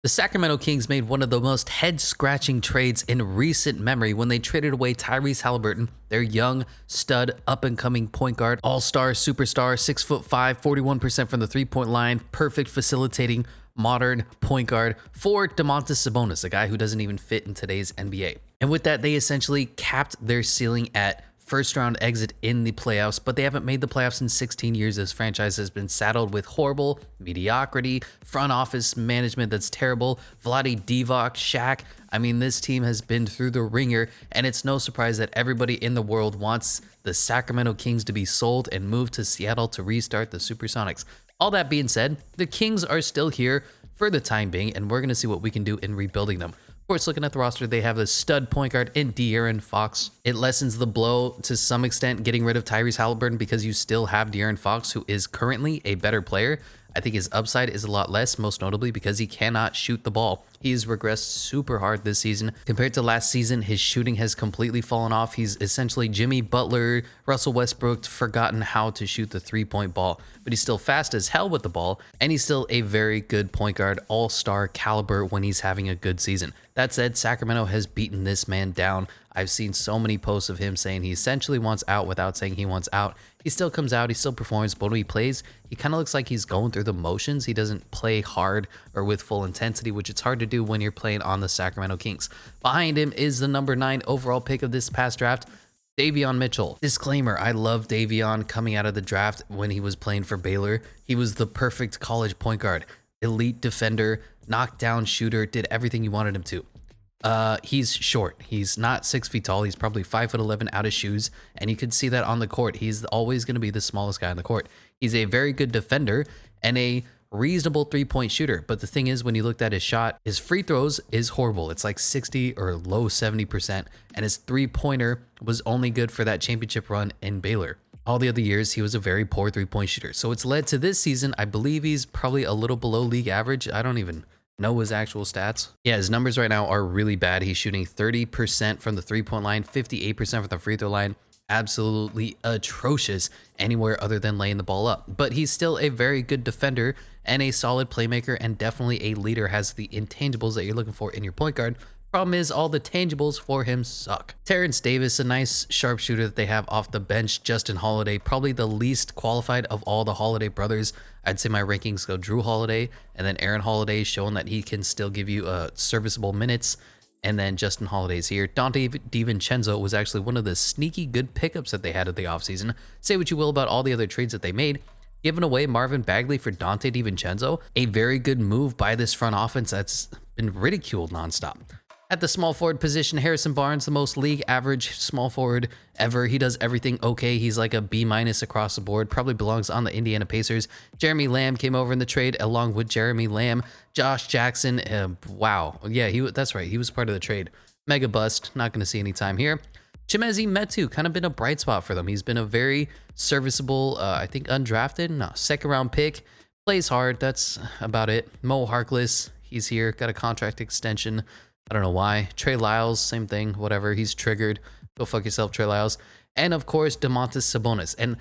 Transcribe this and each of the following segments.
The Sacramento Kings made one of the most head-scratching trades in recent memory when they traded away Tyrese Haliburton, their young, stud, up-and-coming point guard, all-star, superstar, 6'5", 41% from the three-point line, perfect facilitating, modern point guard, for Domantas Sabonis, a guy who doesn't even fit in today's NBA. And with that, they essentially capped their ceiling at first round exit in the playoffs, but they haven't made the playoffs in 16 years. This franchise has been saddled with horrible mediocrity, front office management that's terrible, Vlade Divac, Shaq. I mean, this team has been through the ringer, and it's no surprise that everybody in the world wants the Sacramento Kings to be sold and moved to Seattle to restart the Supersonics. All that being said, the Kings are still here for the time being, and we're going to see what we can do in rebuilding them. Of course, looking at the roster, they have the stud point guard in De'Aaron Fox. It lessens the blow to some extent getting rid of Tyrese Haliburton because you still have De'Aaron Fox, who is currently a better player. I think his upside is a lot less, most notably because he cannot shoot the ball. He's regressed super hard this season. Compared to last season, his shooting has completely fallen off. He's essentially Jimmy Butler, Russell Westbrook, forgotten how to shoot the three-point ball. But he's still fast as hell with the ball, and he's still a very good point guard, all-star caliber when he's having a good season. That said, Sacramento has beaten this man down. I've seen so many posts of him saying he essentially wants out without saying he wants out. He still comes out, he still performs, but when he plays, he kind of looks like he's going through the motions. He doesn't play hard or with full intensity, which it's hard to do when you're playing on the Sacramento Kings. Behind him is the number 9 overall pick of this past draft, Davion Mitchell. Disclaimer, I love Davion coming out of the draft when he was playing for Baylor. He was the perfect college point guard, elite defender, knockdown shooter, did everything you wanted him to. He's short. He's not 6 feet tall. He's probably 5'11" out of shoes, and you can see that on the court. He's always going to be the smallest guy on the court. He's a very good defender and a reasonable three-point shooter. But the thing is, when you looked at his shot, his free throws is horrible. It's like 60 or low 70%, and his three-pointer was only good for that championship run in Baylor. All the other years, he was a very poor three-point shooter. So it's led to this season, I believe he's probably a little below league average. I don't even know his actual stats. Yeah, his numbers right now are really bad. He's shooting 30% from the three-point line, 58% from the free throw line. Absolutely atrocious anywhere other than laying the ball up. But he's still a very good defender and a solid playmaker, and definitely a leader, has the intangibles that you're looking for in your point guard. Problem is, all the tangibles for him suck. Terrence Davis, a nice sharpshooter that they have off the bench. Justin Holiday, probably the least qualified of all the Holiday brothers. I'd say my rankings go Drew Holiday, and then Aaron Holiday, showing that he can still give you serviceable minutes. And then Justin Holiday's here. Dante Divincenzo was actually one of the sneaky good pickups that they had at the offseason. Say what you will about all the other trades that they made. Giving away Marvin Bagley for Dante Divincenzo, a very good move by this front offense that's been ridiculed nonstop. At the small forward position, Harrison Barnes, the most league average small forward ever. He does everything okay. He's like a B- across the board. Probably belongs on the Indiana Pacers. Jeremy Lamb came over in the trade along with Jeremy Lamb. Josh Jackson, wow. Yeah, that's right. He was part of the trade. Mega bust. Not going to see any time here. Chimezie Metu, kind of been a bright spot for them. He's been a very serviceable, I think undrafted, second round pick. Plays hard. That's about it. Mo Harkless, he's here. Got a contract extension. I don't know why. Trey Lyles, same thing, whatever. He's triggered. Go fuck yourself, Trey Lyles. And of course, Domantas Sabonis. And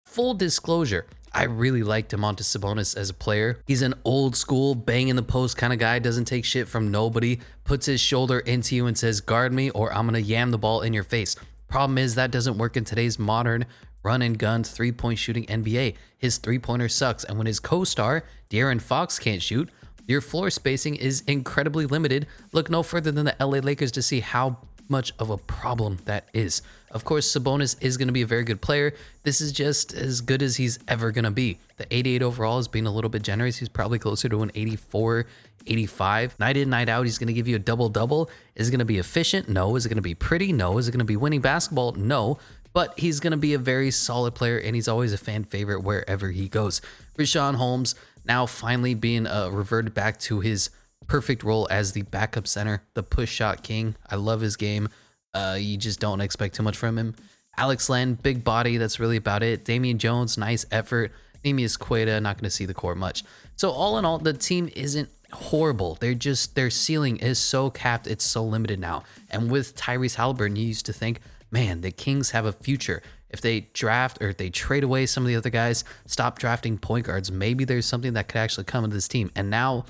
full disclosure, I really like Domantas Sabonis as a player. He's an old school, bang in the post kind of guy, doesn't take shit from nobody, puts his shoulder into you and says, guard me or I'm going to yam the ball in your face. Problem is, that doesn't work in today's modern run and gun three-point shooting NBA. His three-pointer sucks. And when his co-star, De'Aaron Fox, can't shoot, your floor spacing is incredibly limited. Look no further than the LA Lakers to see how much of a problem that is. Of course, Sabonis is going to be a very good player. This is just as good as he's ever going to be. The 88 overall is being a little bit generous. He's probably closer to an 84, 85. Night in, night out, he's going to give you a double-double. Is it going to be efficient? No. Is it going to be pretty? No. Is it going to be winning basketball? No. But he's going to be a very solid player, and he's always a fan favorite wherever he goes. Richaun Holmes, now finally being reverted back to his perfect role as the backup center, the push shot king. I love his game. You just don't expect too much from him. Alex Len, big body. That's really about it. Damian Jones, nice effort. Neemias Queta, not going to see the court much. So all in all, the team isn't horrible. Their ceiling is so capped. It's so limited now. And with Tyrese Haliburton, you used to think, man, the Kings have a future. If they draft or if they trade away some of the other guys, stop drafting point guards, maybe there's something that could actually come into this team. And now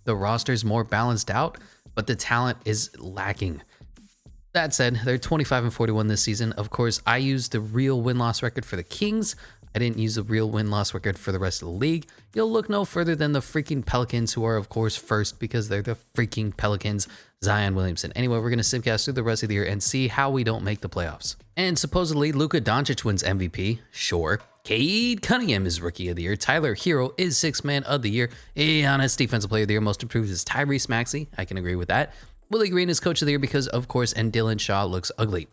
The roster's more balanced out, but the talent is lacking. That said, they're 25-41 this season. Of course, I used the real win-loss record for the Kings. I didn't use the real win-loss record for the rest of the league. You'll look no further than the freaking Pelicans, who are, of course, first because they're the freaking Pelicans. Zion Williamson. Anyway, we're going to simcast through the rest of the year and see how we don't make the playoffs. And supposedly, Luka Doncic wins MVP. Sure. Cade Cunningham is Rookie of the Year. Tyler Hero is Sixth Man of the Year. Giannis Defensive Player of the Year. Most Improved is Tyrese Maxey. I can agree with that. Willie Green is Coach of the Year because, of course, and Dylan Shaw looks ugly.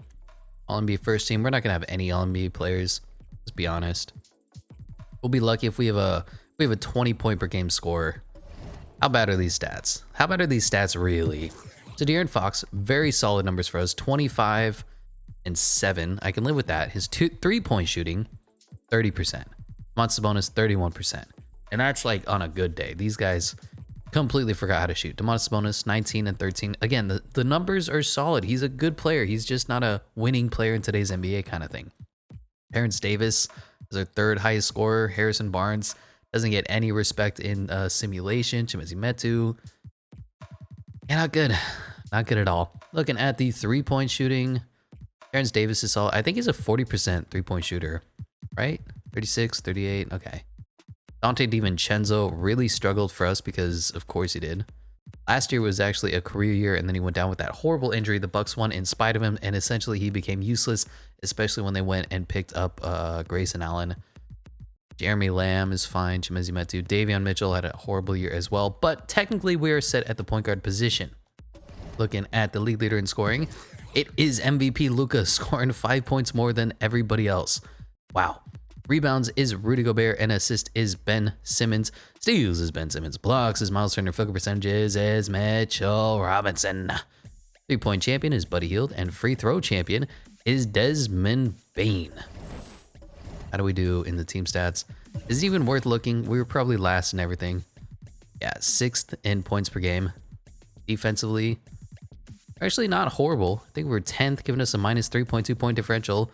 All-NBA first team. We're not going to have any All-NBA players. Let's be honest. We'll be lucky if we have a 20-point per game scorer. How bad are these stats? How bad are these stats really? So De'Aaron Fox, very solid numbers for us. 25 and 7. I can live with that. His 3-point shooting, 30%. Domantas Sabonis, 31%. And that's like on a good day. These guys completely forgot how to shoot. Domantas Sabonis, 19 and 13. Again, the numbers are solid. He's a good player. He's just not a winning player in today's NBA kind of thing. Terrence Davis is our third highest scorer. Harrison Barnes doesn't get any respect in simulation. Chimezie Metu. Yeah, not good. Not good at all. Looking at the 3-point shooting, Terrence Davis is all. I think he's a 40% 3-point shooter, right? 36, 38. Okay. Dante DiVincenzo really struggled for us because, of course, he did. Last year was actually a career year, and then he went down with that horrible injury. The Bucks won in spite of him, and essentially he became useless, especially when they went and picked up Grayson Allen. Jeremy Lamb is fine. Chimezie Metu. Davion Mitchell had a horrible year as well, but technically we are set at the point guard position. Looking at the league leader in scoring, it is MVP Luka, scoring 5 points more than everybody else. Wow. Rebounds is Rudy Gobert, and assist is Ben Simmons. Steals is Ben Simmons. Blocks is Miles Turner. Field goal percentages is Mitchell Robinson. 3-point champion is Buddy Hield, and free throw champion is Desmond Bane. How do we do in the team stats? Is it even worth looking? We were probably last in everything. Yeah, 6th in points per game. Defensively, actually not horrible. I think we're 10th, giving us a minus 3.2 point differential.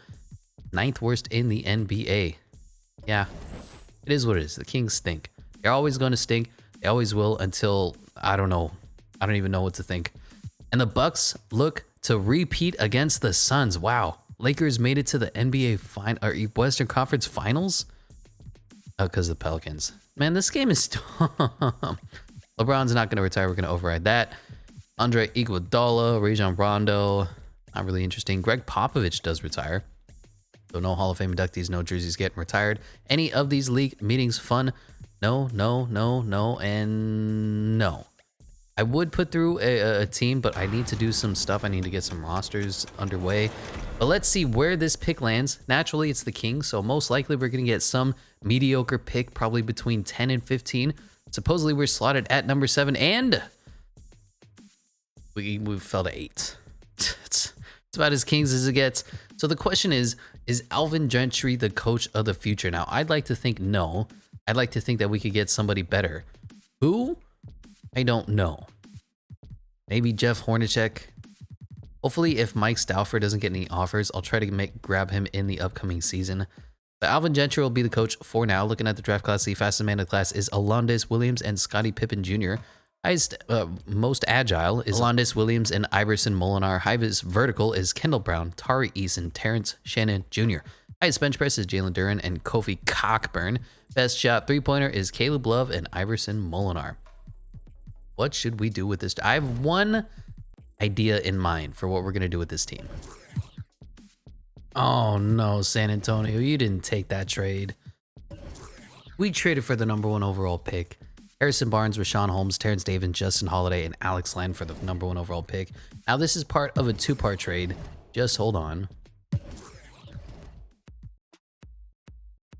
9th worst in the NBA. Yeah, it is what it is. The Kings stink. They're always going to stink. They always will until, I don't know. I don't even know what to think. And the Bucks look to repeat against the Suns. Wow. Lakers made it to the NBA or Western Conference Finals? Oh, because of the Pelicans. Man, this game is dumb. LeBron's not going to retire. We're going to override that. Andre Iguodala, Rajon Rondo. Not really interesting. Greg Popovich does retire. So no Hall of Fame inductees, no jerseys getting retired. Any of these league meetings fun? No, no, no, no, and no. I would put through a team, but I need to do some stuff. I need to get some rosters underway. But let's see where this pick lands. Naturally, it's the Kings, so most likely we're going to get some mediocre pick, probably between 10 and 15. Supposedly we're slotted at number 7, and we fell to 8. It's about as Kings as it gets. So the question is Alvin Gentry the coach of the future? Now, I'd like to think no. I'd like to think that we could get somebody better. Who? I don't know. Maybe Jeff Hornacek. Hopefully, if Mike Stauffer doesn't get any offers, I'll try to grab him in the upcoming season. But Alvin Gentry will be the coach for now. Looking at the draft class, the fastest man in the class is Alondes Williams and Scottie Pippen Jr. Most agile is Alondes Williams and Iverson Molinar. Highest vertical is Kendall Brown, Tari Eason, Terrence Shannon Jr. Highest bench press is Jalen Duren and Kofi Cockburn. Best shot 3-pointer is Caleb Love and Iverson Molinar. What should we do with this? I have one idea in mind for what we're going to do with this team. Oh no, San Antonio, you didn't take that trade. We traded for the number 1 overall pick. Harrison Barnes, Rashawn Holmes, Terrence Davis, Justin Holiday, and Alex Len for the number 1 overall pick. Now this is part of a 2-part trade. Just hold on.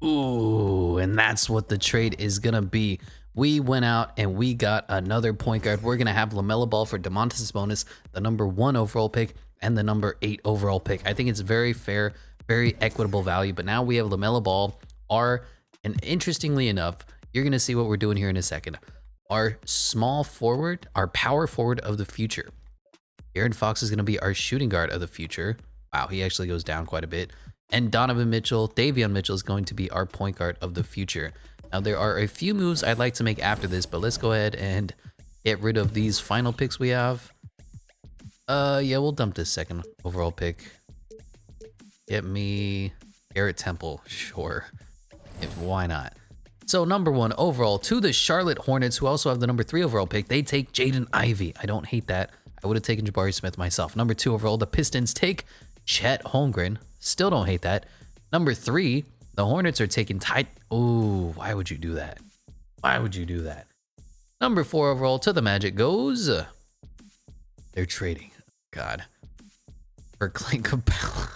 Ooh, and that's what the trade is going to be. We went out and we got another point guard. We're going to have LaMelo Ball for Domantas Sabonis, the number 1 overall pick, and the number 8 overall pick. I think it's very fair, very equitable value. But now we have LaMelo Ball, and interestingly enough, you're going to see what we're doing here in a second. Our small forward, our power forward of the future. Aaron Fox is going to be our shooting guard of the future. Wow, he actually goes down quite a bit. And Davion Mitchell is going to be our point guard of the future. Now, there are a few moves I'd like to make after this, but let's go ahead and get rid of these final picks we have. Yeah, we'll dump this second overall pick. Get me Garrett Temple, sure. Why not? So number 1 overall to the Charlotte Hornets, who also have the number 3 overall pick. They take Jaden Ivey. I don't hate that. I would have taken Jabari Smith myself. Number 2 overall, the Pistons take Chet Holmgren. Still don't hate that. Number 3, the Hornets are taking Ooh, why would you do that? Why would you do that? Number 4 overall to the Magic goes. They're trading. God. For Clint Capella.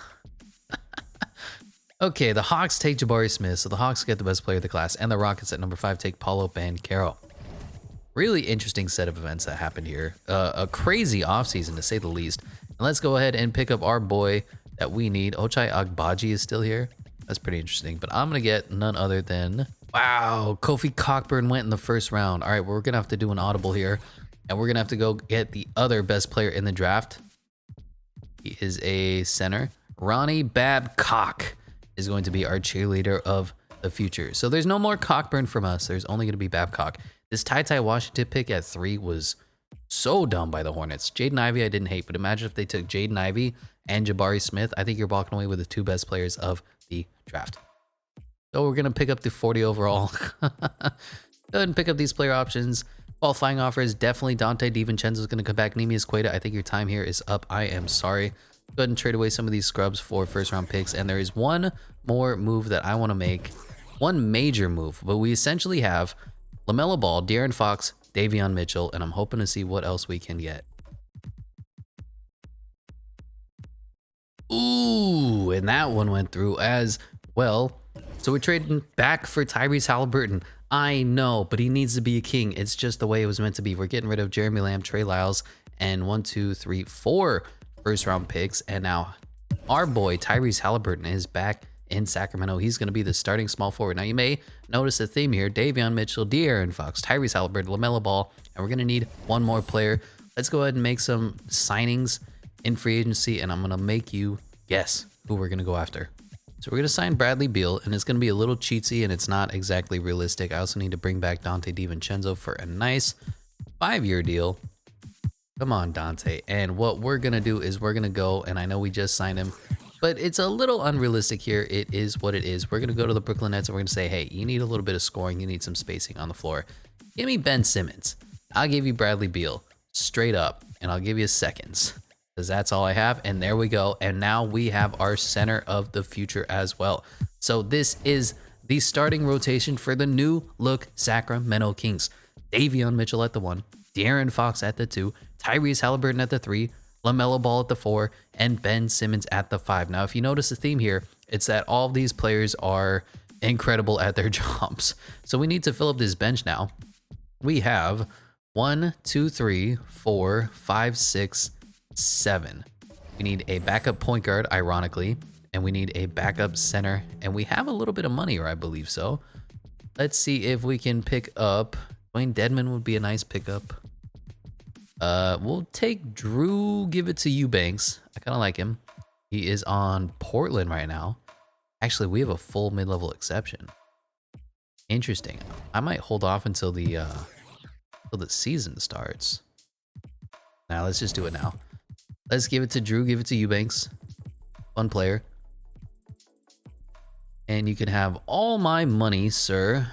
Okay, the Hawks take Jabari Smith, so the Hawks get the best player of the class, and the Rockets at number 5 take Paulo Banchero. Really interesting set of events that happened here. A crazy offseason, to say the least. And let's go ahead and pick up our boy that we need. Ochai Agbaji is still here. That's pretty interesting, but I'm going to get none other than... Wow, Kofi Cockburn went in the first round. All right, we're going to have to do an audible here, and we're going to have to go get the other best player in the draft. He is a center. Ronnie Babcock is going to be our cheerleader of the future. So there's no more Cockburn from us. There's only going to be Babcock. This Ty Washington pick at 3 was so dumb by the Hornets. Jaden Ivey I didn't hate, but imagine if they took Jaden Ivey and Jabari Smith. I think you're walking away with the 2 best players of the draft. So we're going to pick up the 40 overall. Go ahead and pick up these player options. Qualifying offers, definitely Dante Divincenzo is going to come back. Nemius Queta, I think your time here is up. I am sorry. Go ahead and trade away some of these scrubs for first round picks. And there is one more move that I want to make. One major move. But we essentially have LaMelo Ball, De'Aaron Fox, Davion Mitchell. And I'm hoping to see what else we can get. Ooh, and that one went through as well. So we're trading back for Tyrese Halliburton. I know, but he needs to be a king. It's just the way it was meant to be. We're getting rid of Jeremy Lamb, Trey Lyles, and 1, 2, 3, 4 first round picks. And now our boy Tyrese Halliburton is back in Sacramento. He's going to be the starting small forward. Now you may notice a theme here. Davion Mitchell, De'Aaron Fox, Tyrese Halliburton, LaMelo Ball, and we're going to need one more player. Let's go ahead and make some signings in free agency, and I'm going to make you guess who we're going to go after. So we're going to sign Bradley Beal, and it's going to be a little cheatsy, and it's not exactly realistic. I also need to bring back Dante Divincenzo for a nice 5-year deal. Come on, Dante. And what we're going to do is we're going to go, and I know we just signed him, but it's a little unrealistic here. It is what it is. We're going to go to the Brooklyn Nets, and we're going to say, hey, you need a little bit of scoring. You need some spacing on the floor. Give me Ben Simmons. I'll give you Bradley Beal straight up, and I'll give you seconds, because that's all I have. And there we go. And now we have our center of the future as well. So this is the starting rotation for the new look Sacramento Kings. Davion Mitchell at the 1, De'Aaron Fox at the 2, Tyrese Halliburton at the 3, LaMelo Ball at the 4, and Ben Simmons at the 5. Now, if you notice the theme here, it's that all of these players are incredible at their jobs. So we need to fill up this bench now. We have 1, 2, 3, 4, 5, 6, 7. We need a backup point guard, ironically, and we need a backup center, and we have a little bit of money, or I believe so. Let's see if we can pick up. Dwayne Dedman would be a nice pickup. We'll take Drew, give it to Eubanks. I kind of like him. He is on Portland right now. Actually, we have a full mid-level exception. Interesting. I might hold off until the season starts. Now, let's just do it now. Let's give it to Drew, give it to Eubanks. Fun player. And you can have all my money, sir.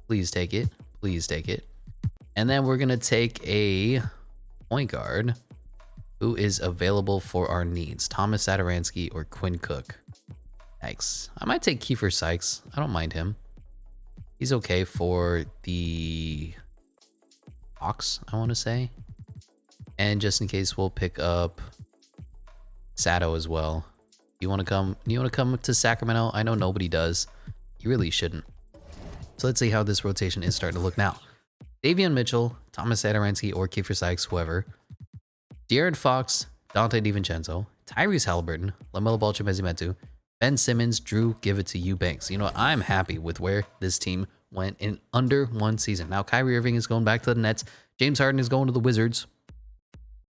Please take it. Please take it. And then we're going to take a point guard who is available for our needs. Thomas Satoransky or Quinn Cook. Yikes. I might take Kiefer Sykes. I don't mind him. He's okay for the Hawks, I want to say. And just in case, we'll pick up Sato as well. You want to come to Sacramento? I know nobody does. You really shouldn't. So let's see how this rotation is starting to look now. Davion Mitchell, Thomas Satoransky, or Kiefer Sykes, whoever. De'Aaron Fox, Dante DiVincenzo, Tyrese Halliburton, LaMelo Ball, Chimezie Metu, Ben Simmons, Drew, give it to Eubanks. You know what? I'm happy with where this team went in under one season. Now Kyrie Irving is going back to the Nets. James Harden is going to the Wizards.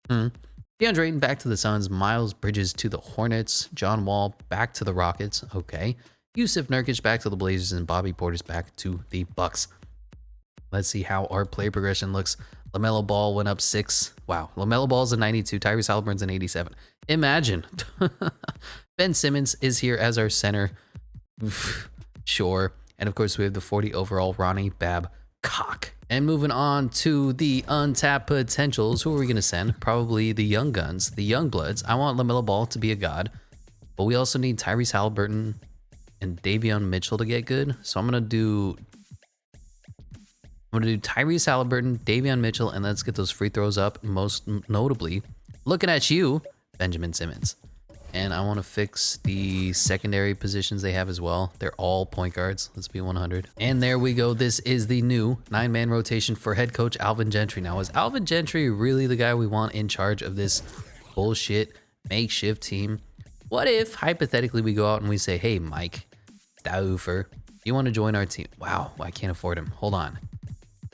DeAndre Ayton back to the Suns. Miles Bridges to the Hornets. John Wall back to the Rockets. Okay. Yusuf Nurkic back to the Blazers, and Bobby Portis back to the Bucks. Let's see how our play progression looks. LaMelo Ball went up 6. Wow. LaMelo Ball's a 92. Tyrese Halliburton's an 87. Imagine. Ben Simmons is here as our center. Sure. And of course, we have the 40 overall Ronnie Babcock. And moving on to the untapped potentials. Who are we going to send? Probably the young guns, the young bloods. I want LaMelo Ball to be a god. But we also need Tyrese Halliburton and Davion Mitchell to get good. So I'm going to do Tyrese Halliburton, Davion Mitchell, and let's get those free throws up. Most notably, looking at you, Benjamin Simmons. And I want to fix the secondary positions they have as well. They're all point guards. Let's be 100. And there we go. This is the new 9-man rotation for head coach Alvin Gentry. Now, is Alvin Gentry really the guy we want in charge of this bullshit makeshift team? What if, hypothetically, we go out and we say, hey, Mike Staufer, you want to join our team? Wow, I can't afford him. Hold on.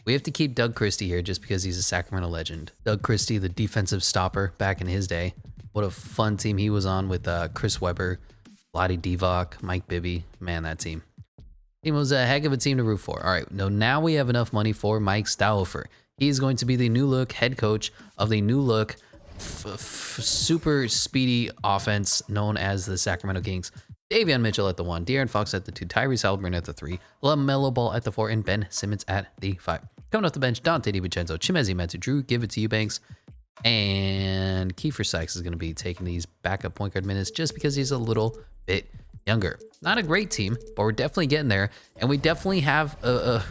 We have to keep Doug Christie here just because he's a Sacramento legend. Doug Christie, the defensive stopper back in his day. What a fun team he was on with Chris Webber, Vlade Divac, Mike Bibby. Man, that team. Team was a heck of a team to root for. All right, now we have enough money for Mike Staufer. He's going to be the new look head coach of the new look super speedy offense known as the Sacramento Kings. Davion Mitchell at the 1, De'Aaron Fox at the 2, Tyrese Halliburton at the 3, LaMelo Ball at the 4, and Ben Simmons at the 5. Coming off the bench, Dante Divincenzo, Chimezie Metu, Drew, give it to you, Banks. And Kiefer Sykes is going to be taking these backup point guard minutes just because he's a little bit younger. Not a great team, but we're definitely getting there. And we definitely have a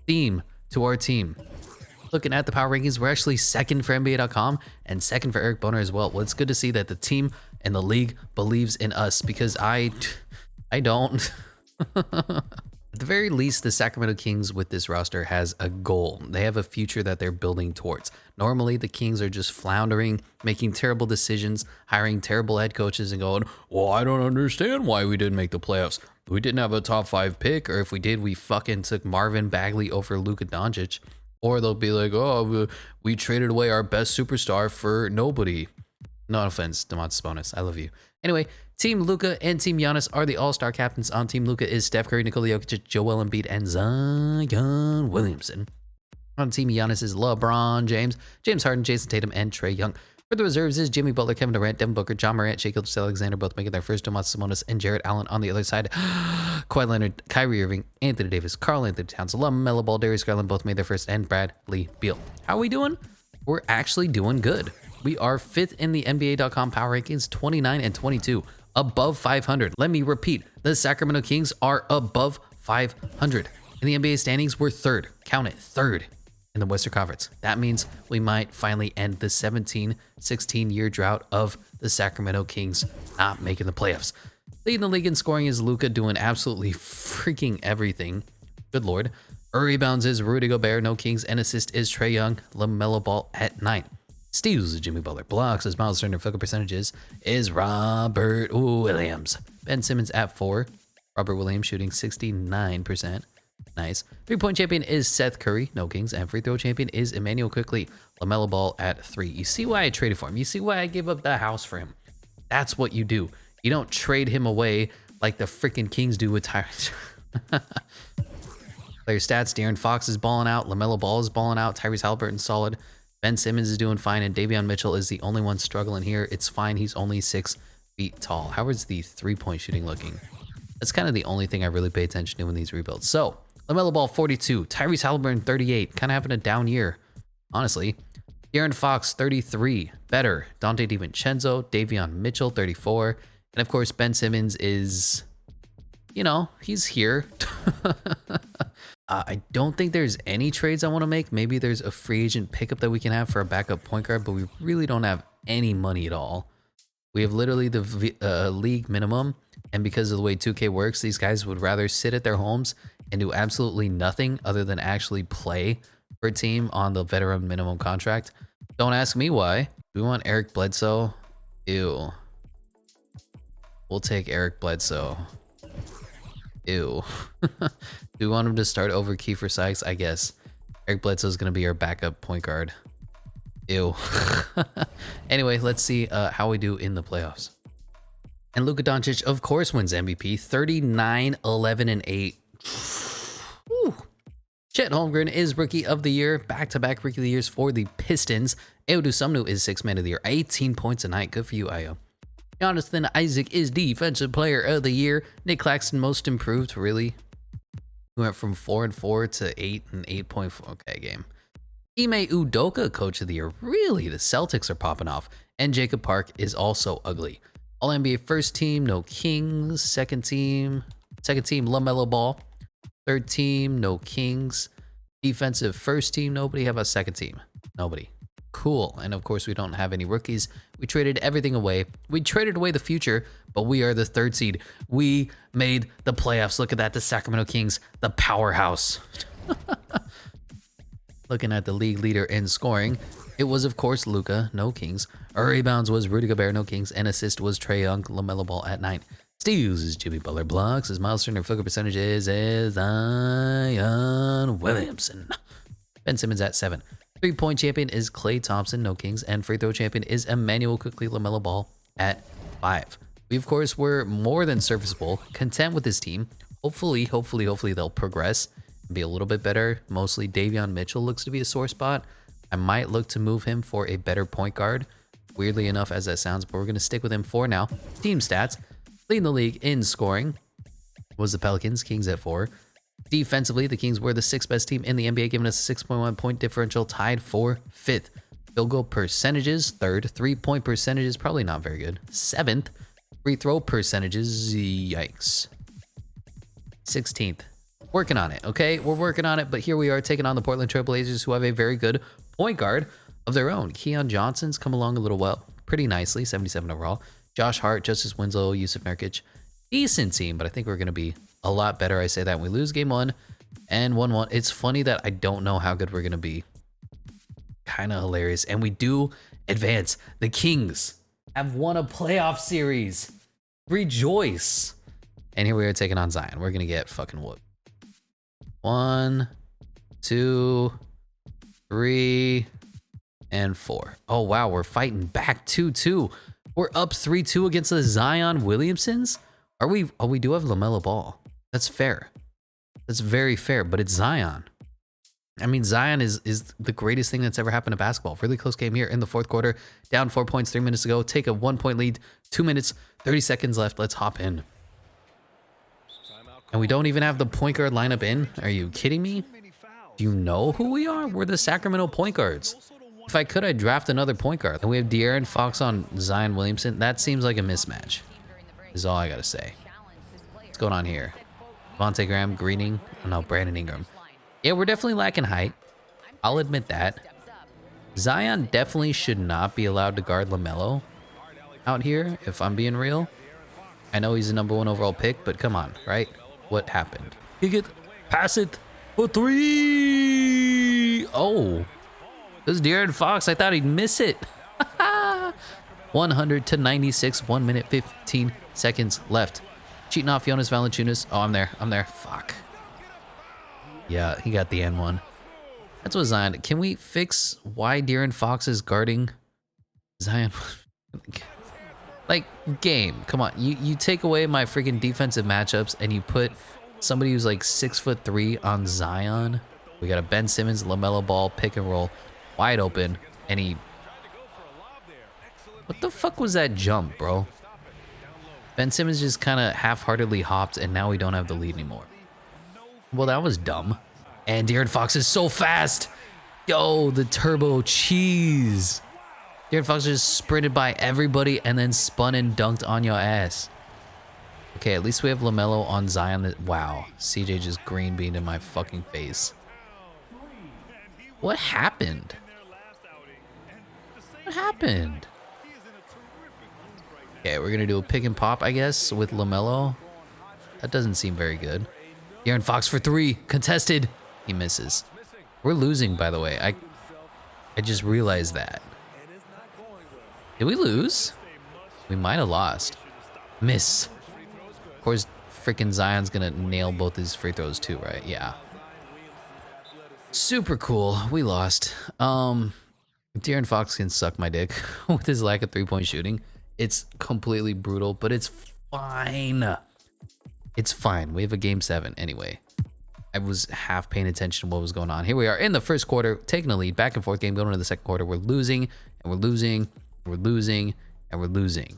theme to our team. Looking at the power rankings, we're actually second for NBA.com and second for Eric Boner as well. Well, it's good to see that the team and the league believes in us because I don't. At the very least, the Sacramento Kings with this roster has a goal. They have a future that they're building towards. Normally, the Kings are just floundering, making terrible decisions, hiring terrible head coaches and going, well, I don't understand why we didn't make the playoffs. We didn't have a top 5 pick, or if we did, we fucking took Marvin Bagley over Luka Doncic. Or they'll be like, oh, we traded away our best superstar for nobody. No offense, Domantas Sabonis. I love you. Anyway, Team Luka and Team Giannis are the all-star captains. On Team Luka is Steph Curry, Nikola Jokic, Joel Embiid, and Zion Williamson. On Team Giannis is LeBron James, James Harden, Jason Tatum, and Trae Young. For the reserves is Jimmy Butler, Kevin Durant, Devin Booker, John Morant, Shai Gilgeous-Alexander, both making their first. Domantas Sabonis and Jarrett Allen on the other side. Kawhi Leonard, Kyrie Irving, Anthony Davis, Karl Anthony Towns, LaMelo Ball, Darius Garland both made their first, and Bradley Beal. How are we doing? We're actually doing good. We are 5th in the NBA.com power rankings, 29 and 22, above 500. Let me repeat, the Sacramento Kings are above 500. In the NBA standings, we're 3rd. Count it, 3rd in the Western Conference. That means we might finally end the 16-year drought of the Sacramento Kings not making the playoffs. Leading the league in scoring is Luka doing absolutely freaking everything. Good Lord. Rebounds is Rudy Gobert, no Kings, and assist is Trae Young, LaMelo Ball at 9. Steals is Jimmy Butler. Blocks is Miles Turner. Field goal percentages is Robert Williams. Ben Simmons at 4. Robert Williams shooting 69%. Nice. 3-point champion is Seth Curry. No Kings. And free throw champion is Emmanuel Quickley. LaMelo Ball at 3. You see why I traded for him. You see why I gave up the house for him. That's what you do. You don't trade him away like the freaking Kings do with Tyrese. Player stats. De'Aaron Fox is balling out. LaMelo Ball is balling out. Tyrese Halliburton solid. Ben Simmons is doing fine, and Davion Mitchell is the only one struggling here. It's fine. He's only 6 feet tall. How is the 3-point shooting looking? That's kind of the only thing I really pay attention to in these rebuilds. So, LaMelo Ball, 42. Tyrese Halliburton, 38. Kind of having a down year, honestly. De'Aaron Fox, 33. Better. Dante DiVincenzo, Davion Mitchell, 34. And, of course, Ben Simmons is, you know, he's here. I don't think there's any trades I want to make. Maybe there's a free agent pickup that we can have for a backup point guard, but we really don't have any money at all. We have literally the league minimum, and because of the way 2K works, these guys would rather sit at their homes and do absolutely nothing other than actually play for a team on the veteran minimum contract. Don't ask me why. Do we want Eric Bledsoe? Ew. We'll take Eric Bledsoe. Ew. Do we want him to start over Kiefer Sykes? I guess. Eric Bledsoe is going to be our backup point guard. Ew. Anyway, let's see how we do in the playoffs. And Luka Doncic, of course, wins MVP. 39, 11, and 8. Whew. Chet Holmgren is Rookie of the Year, back-to-back Rookie of the Years for the Pistons. Ayo Dosunmu is Sixth Man of the Year, 18 points a night. Good for you, Ayo. Jonathan Isaac is Defensive Player of the Year. Nick Claxton, Most Improved, really. We went from 4-4 to 8 and 8.4. Okay, game. Ime Udoka, Coach of the Year. Really, the Celtics are popping off. And Jacob Park is also ugly. All NBA first team, no Kings. Second team, LaMelo Ball. Third team, no Kings. Defensive first team, nobody. How about second team? Nobody. Cool. And of course, we don't have any rookies. We traded everything away. We traded away the future, but we are the third seed. We made the playoffs. Look at that. The Sacramento Kings, the powerhouse. Looking at the league leader in scoring, it was, of course, Luka, no Kings. Our rebounds was Rudy Gobert, no Kings. And assist was Trae Young, LaMelo Ball at 9. Steals is Jimmy Butler. Blocks is Miles Turner. Field goal percentage is Zion Williamson. Ben Simmons at 7. 3-point champion is Klay Thompson, no Kings. And free throw champion is Emmanuel Quickly, LaMelo Ball at 5. We, of course, were more than serviceable, content with this team. Hopefully they'll progress and be a little bit better. Mostly Davion Mitchell looks to be a sore spot. I might look to move him for a better point guard. Weirdly enough as that sounds, but we're going to stick with him for now. Team stats. Leading the league in scoring was the Pelicans, Kings at 4. Defensively, the Kings were the 6th best team in the NBA, giving us a 6.1 point differential, tied for 5th. Field goal percentages, 3rd. 3-point percentages, probably not very good. 7th. Free throw percentages, yikes. 16th. Working on it, okay? We're working on it, but here we are taking on the Portland Trailblazers, who have a very good point guard of their own. Keon Johnson's come along a little well, pretty nicely, 77 overall. Josh Hart, Justice Winslow, Yusuf Nurkic. Decent team, but I think we're going to be a lot better. I say that when we lose game 1 and 1-1. It's funny that I don't know how good we're going to be. Kind of hilarious. And we do advance. The Kings have won a playoff series. Rejoice. And here we are taking on Zion. We're going to get fucking whooped. 1, 2, 3, and 4. Oh, wow. We're fighting back 2-2. We're up 3-2 against the Zion Williamsons. Are we? Oh, we do have LaMelo Ball. That's fair. That's very fair, but it's Zion. I mean, Zion is the greatest thing that's ever happened to basketball. Really close game here in the 4th quarter. Down 4 points, 3 minutes to go. Take a 1-point lead. 2 minutes, 30 seconds left. Let's hop in. And we don't even have the point guard lineup in. Are you kidding me? Do you know who we are? We're the Sacramento point guards. If I could, I'd draft another point guard. And we have De'Aaron Fox on Zion Williamson. That seems like a mismatch, is all I got to say. What's going on here? Devontae Graham, Greening. Oh, no, Brandon Ingram. Yeah, we're definitely lacking height. I'll admit that. Zion definitely should not be allowed to guard LaMelo out here, if I'm being real. I know he's the #1 overall pick, but come on, right? What happened? Kick it, pass it for 3. Oh. This is De'Aaron Fox. I thought he'd miss it. 100-96. 1 minute, 15 seconds left. Cheating off Jonas Valanciunas. Oh, I'm there. Fuck. Yeah, he got the N1. That's what Zion. Can we fix why De'Aaron Fox is guarding Zion? Like, game. Come on. You take away my freaking defensive matchups and you put somebody who's like 6'3" on Zion. We got a Ben Simmons, LaMelo Ball, pick and roll. Wide open, and he... What the fuck was that jump, bro? Ben Simmons just kind of half-heartedly hopped, and now we don't have the lead anymore. Well, that was dumb. And De'Aaron Fox is so fast. Yo, the turbo cheese. De'Aaron Fox just sprinted by everybody and then spun and dunked on your ass. Okay, at least we have LaMelo on Zion. Wow, CJ just green beaned in my fucking face. What happened? What happened? Okay, we're gonna do a pick and pop, I guess, with LaMelo. That doesn't seem very good. De'Aaron Fox for 3, contested. He misses. We're losing, by the way. I just realized that. Did we lose? We might have lost. Miss. Of course, freaking Zion's gonna nail both his free throws too, right? Yeah. Super cool. We lost. De'Aaron Fox can suck my dick with his lack of 3-point shooting. It's completely brutal, but it's fine. It's fine. We have a game 7 anyway. I was half paying attention to what was going on. Here we are in the first quarter, taking a lead, back and forth game, going into the second quarter. We're losing, and we're losing, and we're losing, and we're losing.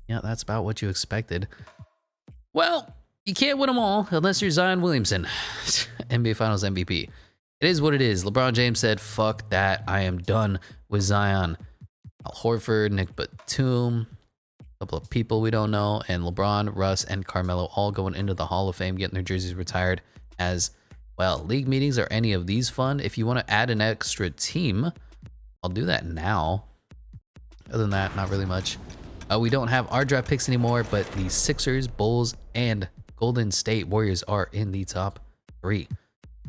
Yeah, that's about what you expected. Well, you can't win them all unless you're Zion Williamson, NBA Finals MVP. It is what it is. LeBron James said, fuck that. I am done with Zion. Al Horford, Nick Batum, a couple of people we don't know, and LeBron, Russ, and Carmelo all going into the Hall of Fame, getting their jerseys retired as well. League meetings, are any of these fun? If you want to add an extra team, I'll do that now. Other than that, not really much. We don't have our draft picks anymore, but the Sixers, Bulls, and Golden State Warriors are in the top 3.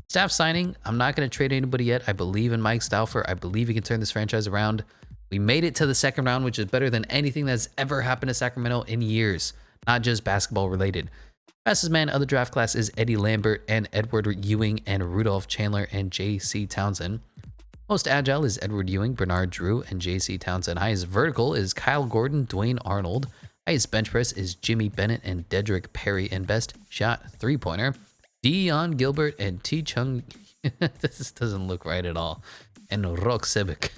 Staff signing, I'm not going to trade anybody yet. I believe in Mike Stauffer. I believe he can turn this franchise around. We made it to the second round, which is better than anything that's ever happened to Sacramento in years, not just basketball related. Fastest man of the draft class is Eddie Lambert and Edward Ewing and Rudolph Chandler and J.C. Townsend. Most agile is Edward Ewing, Bernard Drew, and J.C. Townsend. Highest vertical is Kyle Gordon, Dwayne Arnold. Highest bench press is Jimmy Bennett and Dedrick Perry. And best shot three-pointer, Dion Gilbert and T. Chung. This doesn't look right at all. And Rok Sebek.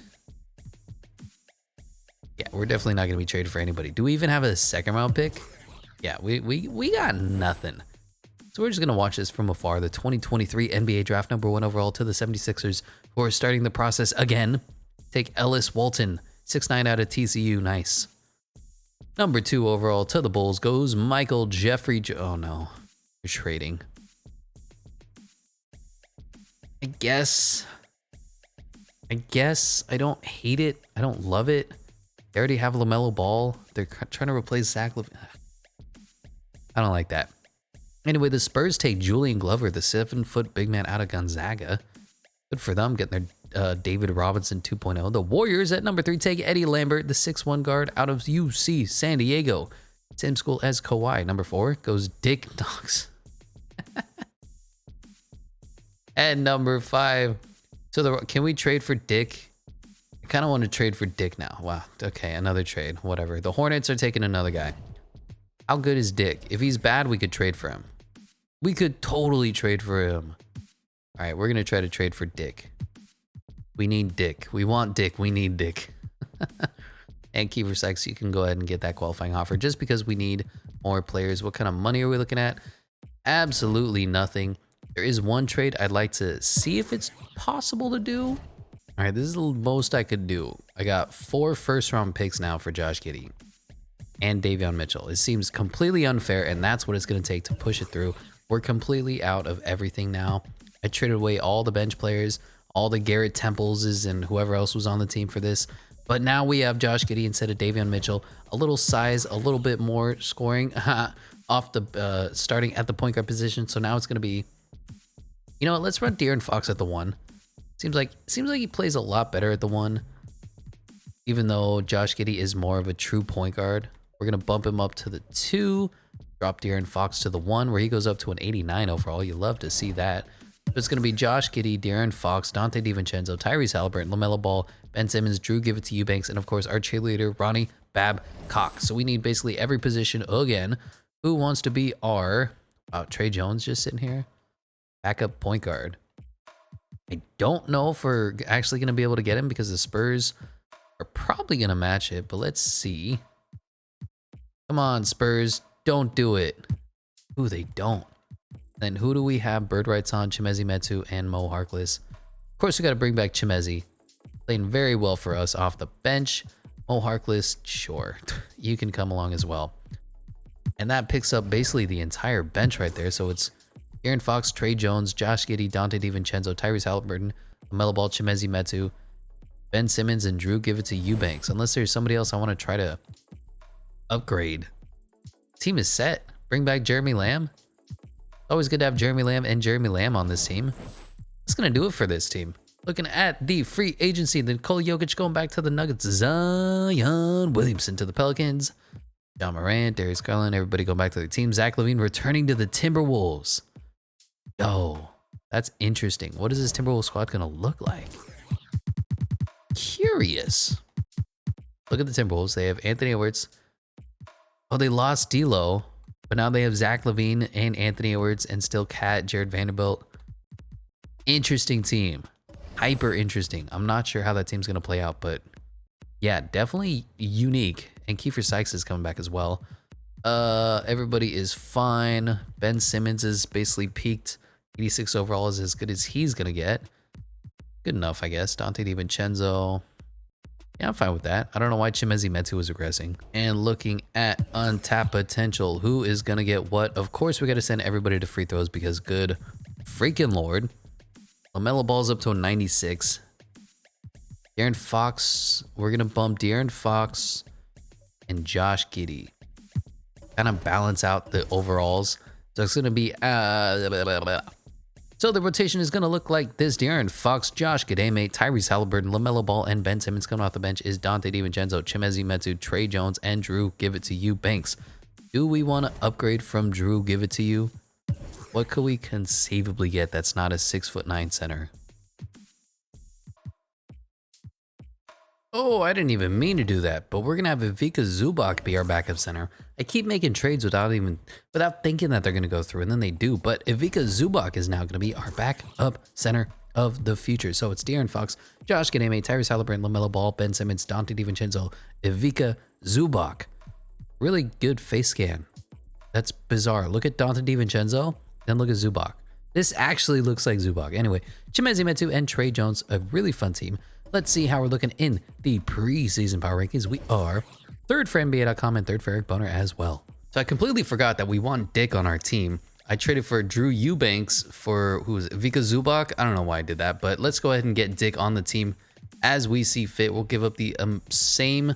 Yeah, we're definitely not going to be traded for anybody. Do we even have a second round pick? Yeah, we got nothing. So we're just going to watch this from afar. The 2023 NBA draft, #1 overall to the 76ers, who are starting the process again. Take Ellis Walton, 6'9" out of TCU. Nice. #2 overall to the Bulls goes Michael Jeffrey. Oh no, you're trading. I guess I don't hate it. I don't love it. They already have LaMelo Ball. They're trying to replace Zach LaVine. I don't like that. Anyway, the Spurs take Julian Glover, the 7-foot big man out of Gonzaga. Good for them, getting their David Robinson 2.0. The Warriors at #3 take Eddie Lambert, the 6'1" guard out of UC San Diego. Same school as Kawhi. #4 goes Dick Knox. At #5. So can we trade for Dick? I kind of want to trade for Dick now. Wow. Okay, another trade. Whatever. The Hornets are taking another guy. How good is Dick? If he's bad, we could trade for him. We could totally trade for him. All right, we're going to try to trade for Dick. We need Dick. We want Dick. We need Dick. And Kiefer Sykes, you can go ahead and get that qualifying offer just because we need more players. What kind of money are we looking at? Absolutely nothing. There is one trade I'd like to see if it's possible to do. All right, this is the most I could do. I got 4 first-round picks now for Josh Giddey and Davion Mitchell. It seems completely unfair, and that's what it's going to take to push it through. We're completely out of everything now. I traded away all the bench players, all the Garrett Temples and whoever else was on the team for this. But now we have Josh Giddey instead of Davion Mitchell. A little size, a little bit more scoring off the starting at the point guard position. So now it's going to be, you know what, let's run De'Aaron Fox at the 1. Seems like he plays a lot better at the 1. Even though Josh Giddey is more of a true point guard. We're going to bump him up to the 2. Drop De'Aaron Fox to the 1, where he goes up to an 89 overall. You love to see that. So it's going to be Josh Giddey, De'Aaron Fox, Dante DiVincenzo, Tyrese Halliburton, LaMelo Ball, Ben Simmons, Drew Give It to Eubanks, and of course our cheerleader, Ronnie Babcock. So we need basically every position again. Who wants to be our... Wow, Trey Jones just sitting here. Backup point guard. I don't know if we're actually going to be able to get him because the Spurs are probably going to match it, but let's see. Come on, Spurs. Don't do it. Ooh, they don't. Then who do we have? Bird rights on, Chimezie Metu, and Mo Harkless. Of course, we got to bring back Chimezie. Playing very well for us off the bench. Mo Harkless, sure. You can come along as well. And that picks up basically the entire bench right there. So it's De'Aaron Fox, Trey Jones, Josh Giddey, Dante DiVincenzo, Tyrese Halliburton, LaMelo Ball, Chimezie Metu, Ben Simmons, and Drew Give It to Eubanks. Unless there's somebody else I want to try to upgrade. Team is set. Bring back Jeremy Lamb. Always good to have Jeremy Lamb and Jeremy Lamb on this team. That's going to do it for this team. Looking at the free agency, then Nikola Jokic going back to the Nuggets. Zion Williamson to the Pelicans. John Morant, Darius Garland, everybody going back to their team. Zach LaVine returning to the Timberwolves. Yo, that's interesting. What is this Timberwolves squad going to look like? Curious. Look at the Timberwolves. They have Anthony Edwards. Oh, they lost D'Lo. But now they have Zach LaVine and Anthony Edwards and still Cat, Jared Vanderbilt. Interesting team. Hyper interesting. I'm not sure how that team's going to play out, but yeah, definitely unique. And Kiefer Sykes is coming back as well. Everybody is fine. Ben Simmons is basically peaked. 86 overall is as good as he's going to get. Good enough, I guess. Dante DiVincenzo. Yeah, I'm fine with that. I don't know why Chimezie Metu was regressing. And looking at untapped potential, who is going to get what? Of course, we got to send everybody to free throws because good freaking Lord. LaMelo Ball's up to a 96. De'Aaron Fox, we're going to bump De'Aaron Fox and Josh Giddey. Kind of balance out the overalls. So it's going to be... So the rotation is going to look like this. De'Aaron Fox, Josh Giddey, Tyrese Halliburton, LaMelo Ball, and Ben Simmons. Coming off the bench is Dante DiVincenzo, Chimezie Metu, Trey Jones, and Drew Give It To You Banks. Do we want to upgrade from Drew Give It To You? What could we conceivably get that's not a 6'9" center? Oh, I didn't even mean to do that, but we're going to have Ivica Zubac be our backup center. I keep making trades without thinking that they're going to go through, and then they do. But Ivica Zubac is now going to be our backup center of the future. So it's De'Aaron Fox, Josh Giddey, Tyrese Halliburton, LaMelo Ball, Ben Simmons, Dante DiVincenzo, Ivica Zubac. Really good face scan. That's bizarre. Look at Dante DiVincenzo, then look at Zubac. This actually looks like Zubac. Anyway, Chimezie Metu and Trey Jones, a really fun team. Let's see how we're looking in the preseason power rankings. We are third for NBA.com and third for Eric Boner as well. So I completely forgot that we want Dick on our team. I traded for Drew Eubanks for Ivica Zubac. I don't know why I did that, but let's go ahead and get Dick on the team as we see fit. We'll give up the same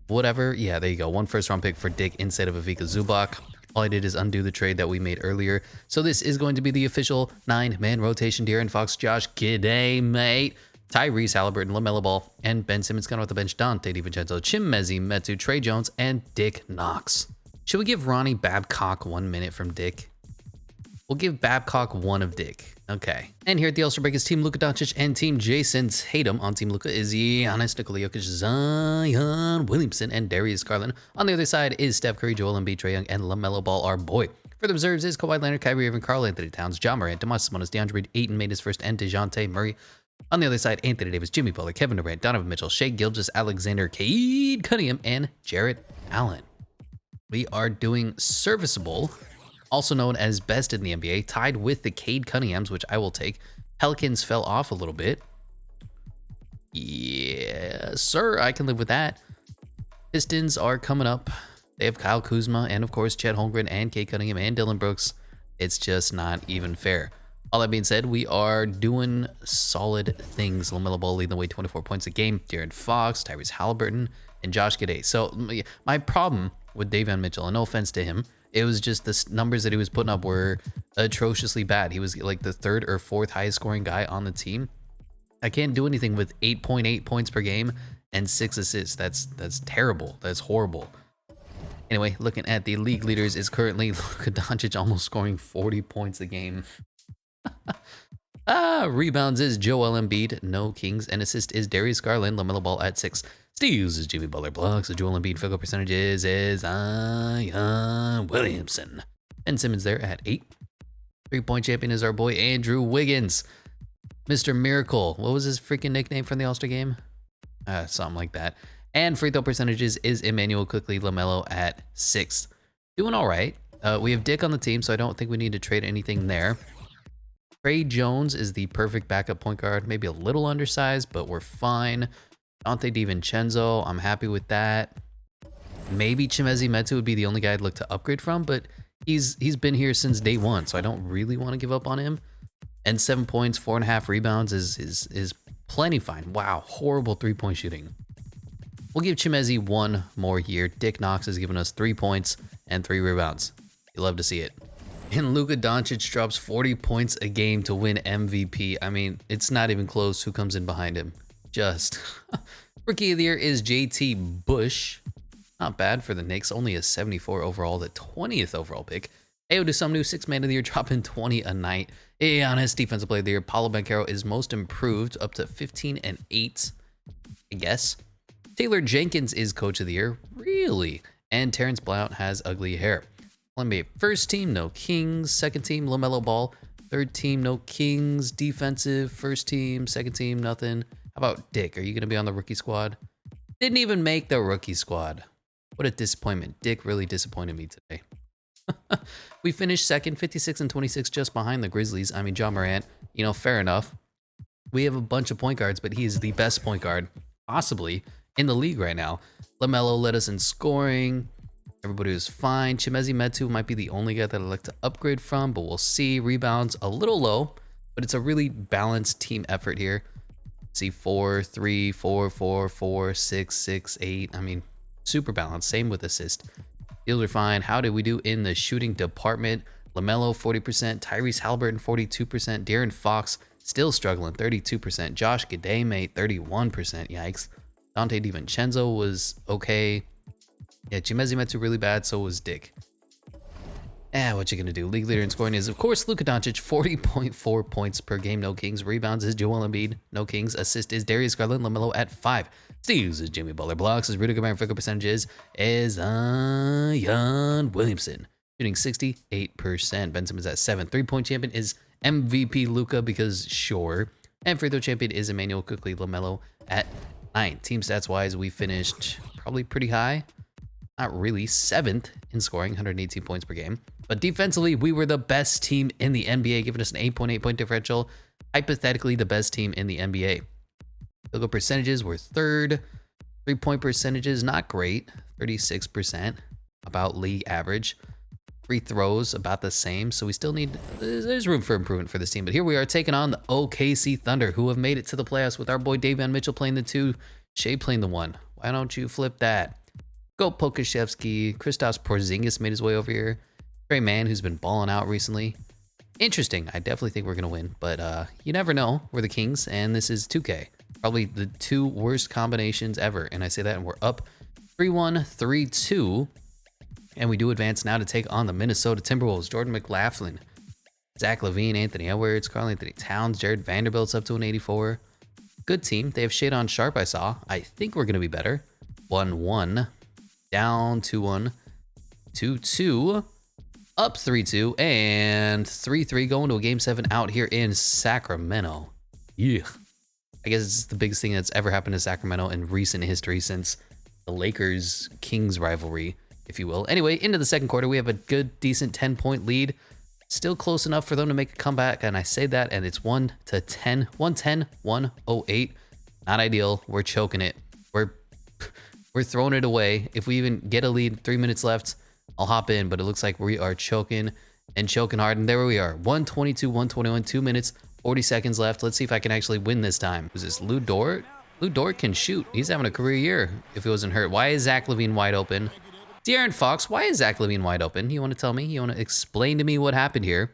whatever. Yeah, there you go. 1 first-round pick for Dick instead of Ivica Zubac. All I did is undo the trade that we made earlier. So this is going to be the official 9-man rotation. De'Aaron Fox, Josh Giddey, Tyrese Halliburton, LaMelo Ball, and Ben Simmons coming off the bench. Dante DiVincenzo, Chimezie Metu, Trey Jones, and Dick Knox. Should we give Ronnie Babcock 1 minute from Dick? We'll give Babcock 1 of Dick. Okay. And here at the All-Star break is Team Luka Doncic and Team Jason Tatum. On Team Luka is Giannis, Nikola Jokic, Zion Williamson, and Darius Garland. On the other side is Steph Curry, Joel Embiid, Trae Young, and LaMelo Ball, our boy. For the reserves is Kawhi Leonard, Kyrie Irving, Karl Anthony Towns, John Morant, Domantas Sabonis, DeAndre Ayton made his first, and DeJounte Murray. On the other side, Anthony Davis, Jimmy Butler, Kevin Durant, Donovan Mitchell, Shai Gilgeous-Alexander, Cade Cunningham, and Jarrett Allen. We are doing serviceable, also known as best in the NBA, tied with the Cade Cunninghams, which I will take. Pelicans fell off a little bit. Yeah, sir, I can live with that. Pistons are coming up. They have Kyle Kuzma and, of course, Chet Holmgren and Cade Cunningham and Dylan Brooks. It's just not even fair. All that being said, we are doing solid things. LaMelo Ball leading the way, 24 points a game. De'Aaron Fox, Tyrese Halliburton, and Josh Giddey. So my problem with Davion Mitchell, and no offense to him, it was just the numbers that he was putting up were atrociously bad. He was like the 3rd or 4th highest scoring guy on the team. I can't do anything with 8.8 points per game and 6 assists. That's terrible. That's horrible. Anyway, looking at the league leaders is currently Luka Doncic almost scoring 40 points a game. Rebounds is Joel Embiid, no Kings, and assist is Darius Garland, LaMelo Ball at 6. Steals is Jimmy Butler, blocks is Joel Embiid, field goal percentages is Zion Williamson. Ben Simmons there at 8. 3-point champion is our boy Andrew Wiggins, Mr. Miracle. What was his freaking nickname from the All-Star game? Something like that. And free throw percentages is Emmanuel Quickly LaMelo at 6. Doing all right. We have Dick on the team, so I don't think we need to trade anything there. Trey Jones is the perfect backup point guard. Maybe a little undersized, but we're fine. Dante DiVincenzo, I'm happy with that. Maybe Chimezie Metu would be the only guy I'd look to upgrade from, but he's been here since day 1, so I don't really want to give up on him. And 7 points, 4.5 rebounds is plenty fine. Wow, horrible 3-point shooting. We'll give Chimezie 1 more year. Dick Knox has given us 3 points and 3 rebounds. You love to see it. And Luka Doncic drops 40 points a game to win MVP. I mean, it's not even close who comes in behind him. Just. Rookie of the year is JT Bush. Not bad for the Knicks. Only a 74 overall, the 20th overall pick. Ayo Dosunmu, 6th man of the year, dropping 20 a night. Giannis, defensive player of the year. Paolo Banchero is most improved, up to 15 and 8, I guess. Taylor Jenkins is coach of the year. Really? And Terrence Blount has ugly hair. NBA first team, no Kings. Second team, LaMelo Ball. Third team, no Kings. Defensive, first team, second team, nothing. How about Dick? Are you going to be on the rookie squad? Didn't even make the rookie squad. What a disappointment. Dick really disappointed me today. We finished second, 56 and 26, just behind the Grizzlies. I mean, John Morant, you know, fair enough. We have a bunch of point guards, but he is the best point guard, possibly, in the league right now. LaMelo led us in scoring. Everybody was fine. Chimezie Metu might be the only guy that I'd like to upgrade from, but we'll see. Rebounds a little low, but it's a really balanced team effort here. See, 4, 3, 4, 4, 4, 6, 6, 8. I mean, super balanced. Same with assist. Steals are fine. How did we do in the shooting department? LaMelo, 40%. Tyrese Halliburton, 42%. De'Aaron Fox, still struggling, 32%. Josh Giddey, 31%. Yikes. Dante Divincenzo was okay. Yeah, Chimezie Metu really bad, so was Dick. What you gonna do? League leader in scoring is, of course, Luka Doncic, 40.4 points per game, no Kings. Rebounds is Joel Embiid, no Kings. Assist is Darius Garland, LaMelo at 5. Steals is Jimmy Butler. Blocks is Rudy Gobert. Fickle percentages is Zion Williamson, shooting 68%. Ben Simmons at 7. 3-point champion is MVP Luka, because sure. And free throw champion is Emmanuel Quickly LaMelo at 9. Team stats wise, we finished probably pretty high. Not really, 7th in scoring, 118 points per game. But defensively, we were the best team in the NBA, giving us an 8.8 point differential. Hypothetically, the best team in the NBA. Field goal percentages were 3rd. 3-point percentages, not great, 36%, about league average. Free throws, about the same. So we still need, there's room for improvement for this team. But here we are taking on the OKC Thunder, who have made it to the playoffs with our boy Davion Mitchell playing the 2, Shea playing the 1. Why don't you flip that? Go Pokashevsky. Kristaps Porzingis made his way over here. Trey Mann, who's been balling out recently. Interesting. I definitely think we're going to win, but you never know. We're the Kings, and this is 2K. Probably the 2 worst combinations ever. And I say that, and we're up 3-1, 3-2. And we do advance now to take on the Minnesota Timberwolves. Jordan McLaughlin, Zach LaVine, Anthony Edwards, Karl-Anthony Towns, Jared Vanderbilt's up to an 84. Good team. They have Shadon Sharp, I saw. I think we're going to be better. 1-1. Down 2-1, 2-2, up 3-2, and 3-3 going to a Game 7 out here in Sacramento. Yeah. I guess it's the biggest thing that's ever happened to Sacramento in recent history since the Lakers-Kings rivalry, if you will. Anyway, into the second quarter, we have a good, decent 10-point lead. Still close enough for them to make a comeback, and I say that, and it's 1-10, 110, 108. Not ideal. We're choking it. We're throwing it away. If we even get a lead, 3 minutes left, I'll hop in, but it looks like we are choking and choking hard. And there we are, 122, 121, 2 minutes, 40 seconds left. Let's see if I can actually win this time. Who's this, Lou Dort? Lou Dort can shoot. He's having a career year if he wasn't hurt. Why is Zach LaVine wide open? De'Aaron Fox, why is Zach LaVine wide open? You want to tell me? You want to explain to me what happened here?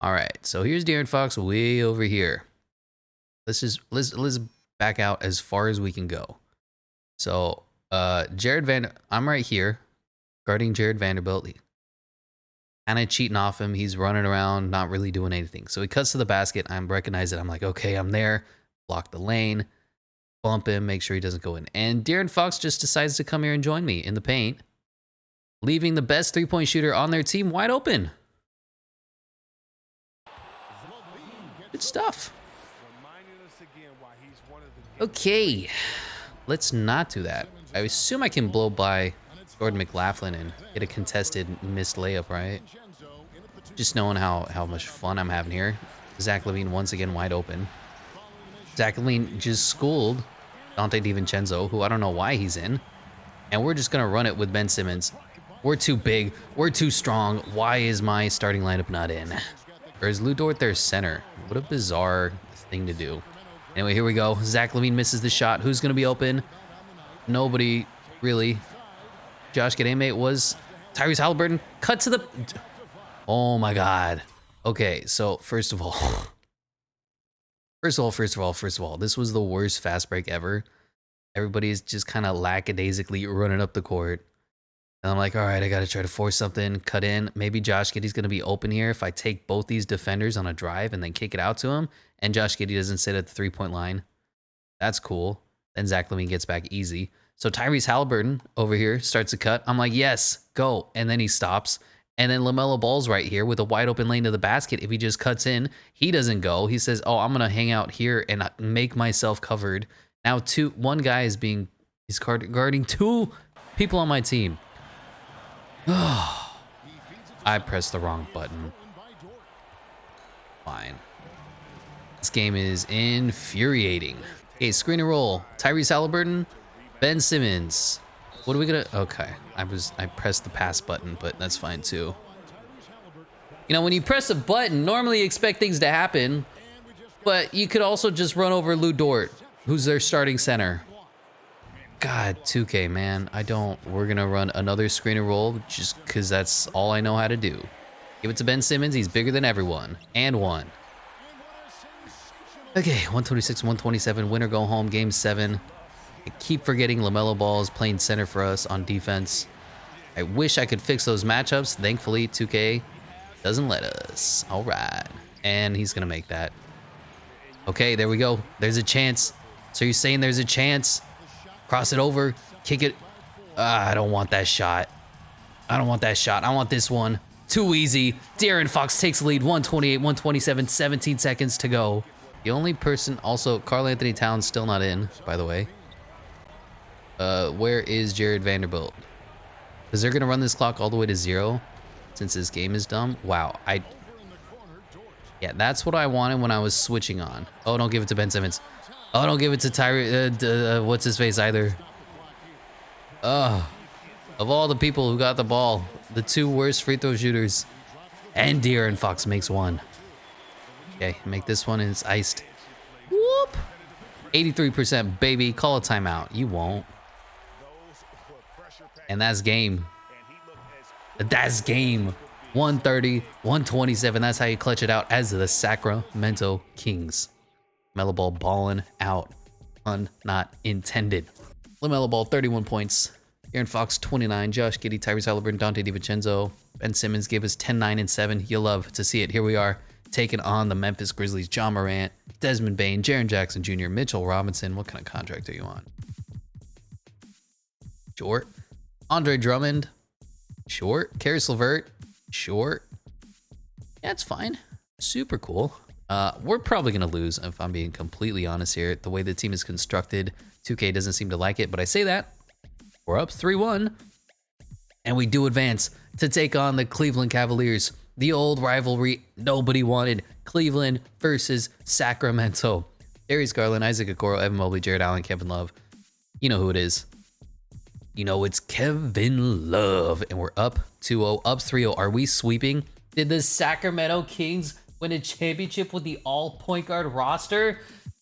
All right, so here's De'Aaron Fox way over here. Let's back out as far as we can go. So, I'm right here, guarding Jared Vanderbilt. Kind of cheating off him. He's running around, not really doing anything. So he cuts to the basket. I recognize it. I'm like, okay, I'm there. Block the lane, bump him, make sure he doesn't go in. And De'Aaron Fox just decides to come here and join me in the paint, leaving the best 3-point shooter on their team wide open. Good stuff. Okay, let's not do that. I assume I can blow by Jordan McLaughlin and get a contested missed layup, right? Just knowing how much fun I'm having here. Zach LaVine once again wide open. Zach LaVine just schooled Dante Divincenzo, who I don't know why he's in. And we're just going to run it with Ben Simmons. We're too big. We're too strong. Why is my starting lineup not in? Or is Lou Dort their center? What a bizarre thing to do. Anyway, here we go. Zach LaVine misses the shot. Who's going to be open? Nobody, really. Josh Giddey was Tyrese Halliburton. Cut to the... Oh, my God. Okay, so first of all, this was the worst fast break ever. Everybody's just kind of lackadaisically running up the court. And I'm like, all right, I got to try to force something, cut in. Maybe Josh Giddey's going to be open here if I take both these defenders on a drive and then kick it out to him. And Josh Giddey doesn't sit at the 3-point line. That's cool. Then Zach LaVine gets back easy. So Tyrese Halliburton over here starts a cut. I'm like, yes, go. And then he stops. And then LaMelo Ball's right here with a wide open lane to the basket. If he just cuts in, he doesn't go. He says, oh, I'm going to hang out here and make myself covered. Now, one guy is he's guarding 2 people on my team. I pressed the wrong button. Fine. This game is infuriating. Okay, screen and roll. Tyrese Halliburton, Ben Simmons. What are we gonna? Okay, I pressed the pass button, but that's fine too. You know, when you press a button, normally you expect things to happen, but you could also just run over Lou Dort, who's their starting center. God, 2K, man, we're gonna run another screen and roll just because that's all I know how to do. Give it to Ben Simmons, he's bigger than everyone, and one. Okay, 126-127, winner go home, game 7. I keep forgetting LaMelo Ball is playing center for us on defense. I wish I could fix those matchups. Thankfully, 2K doesn't let us. All right. And he's going to make that. Okay, there we go. There's a chance. So you're saying there's a chance? Cross it over. Kick it. I don't want that shot. I don't want that shot. I want this one. Too easy. De'Aaron Fox takes the lead. 128-127. 17 seconds to go. The only person... Also, Karl Anthony Towns still not in, by the way. Where is Jared Vanderbilt? Because they're going to run this clock all the way to 0 since this game is dumb. Wow. Yeah, that's what I wanted when I was switching on. Oh, don't give it to Ben Simmons. Oh, don't give it to Tyree. What's his face either. Of all the people who got the ball, the 2 worst free throw shooters. And De'Aaron Fox makes 1. Okay, make this one and it's iced. Whoop. 83%, baby. Call a timeout. You won't. And that's game. That's game. 130-127. That's how you clutch it out as the Sacramento Kings. LaMelo Ball balling out. Pun not intended. LaMelo Ball, 31 points. De'Aaron Fox, 29. Josh Giddey, Tyrese Halliburton, Dante Divincenzo. Ben Simmons gave us 10, 9, and 7. You'll love to see it. Here we are, taking on the Memphis Grizzlies. John Morant, Desmond Bane, Jaren Jackson Jr., Mitchell Robinson. What kind of contract are you on? Short. Andre Drummond. Short. Karis LeVert. Short. Yeah, it's fine. Super cool. We're probably going to lose, if I'm being completely honest here. The way the team is constructed, 2K doesn't seem to like it, but I say that. We're up 3-1, and we do advance to take on the Cleveland Cavaliers. The old rivalry nobody wanted. Cleveland versus Sacramento. Darius Garland, Isaac Okoro, Evan Mobley, Jared Allen, Kevin Love. You know who it is. You know it's Kevin Love. And we're up 2-0, up 3-0. Are we sweeping? Did the Sacramento Kings win a championship with the all-point guard roster?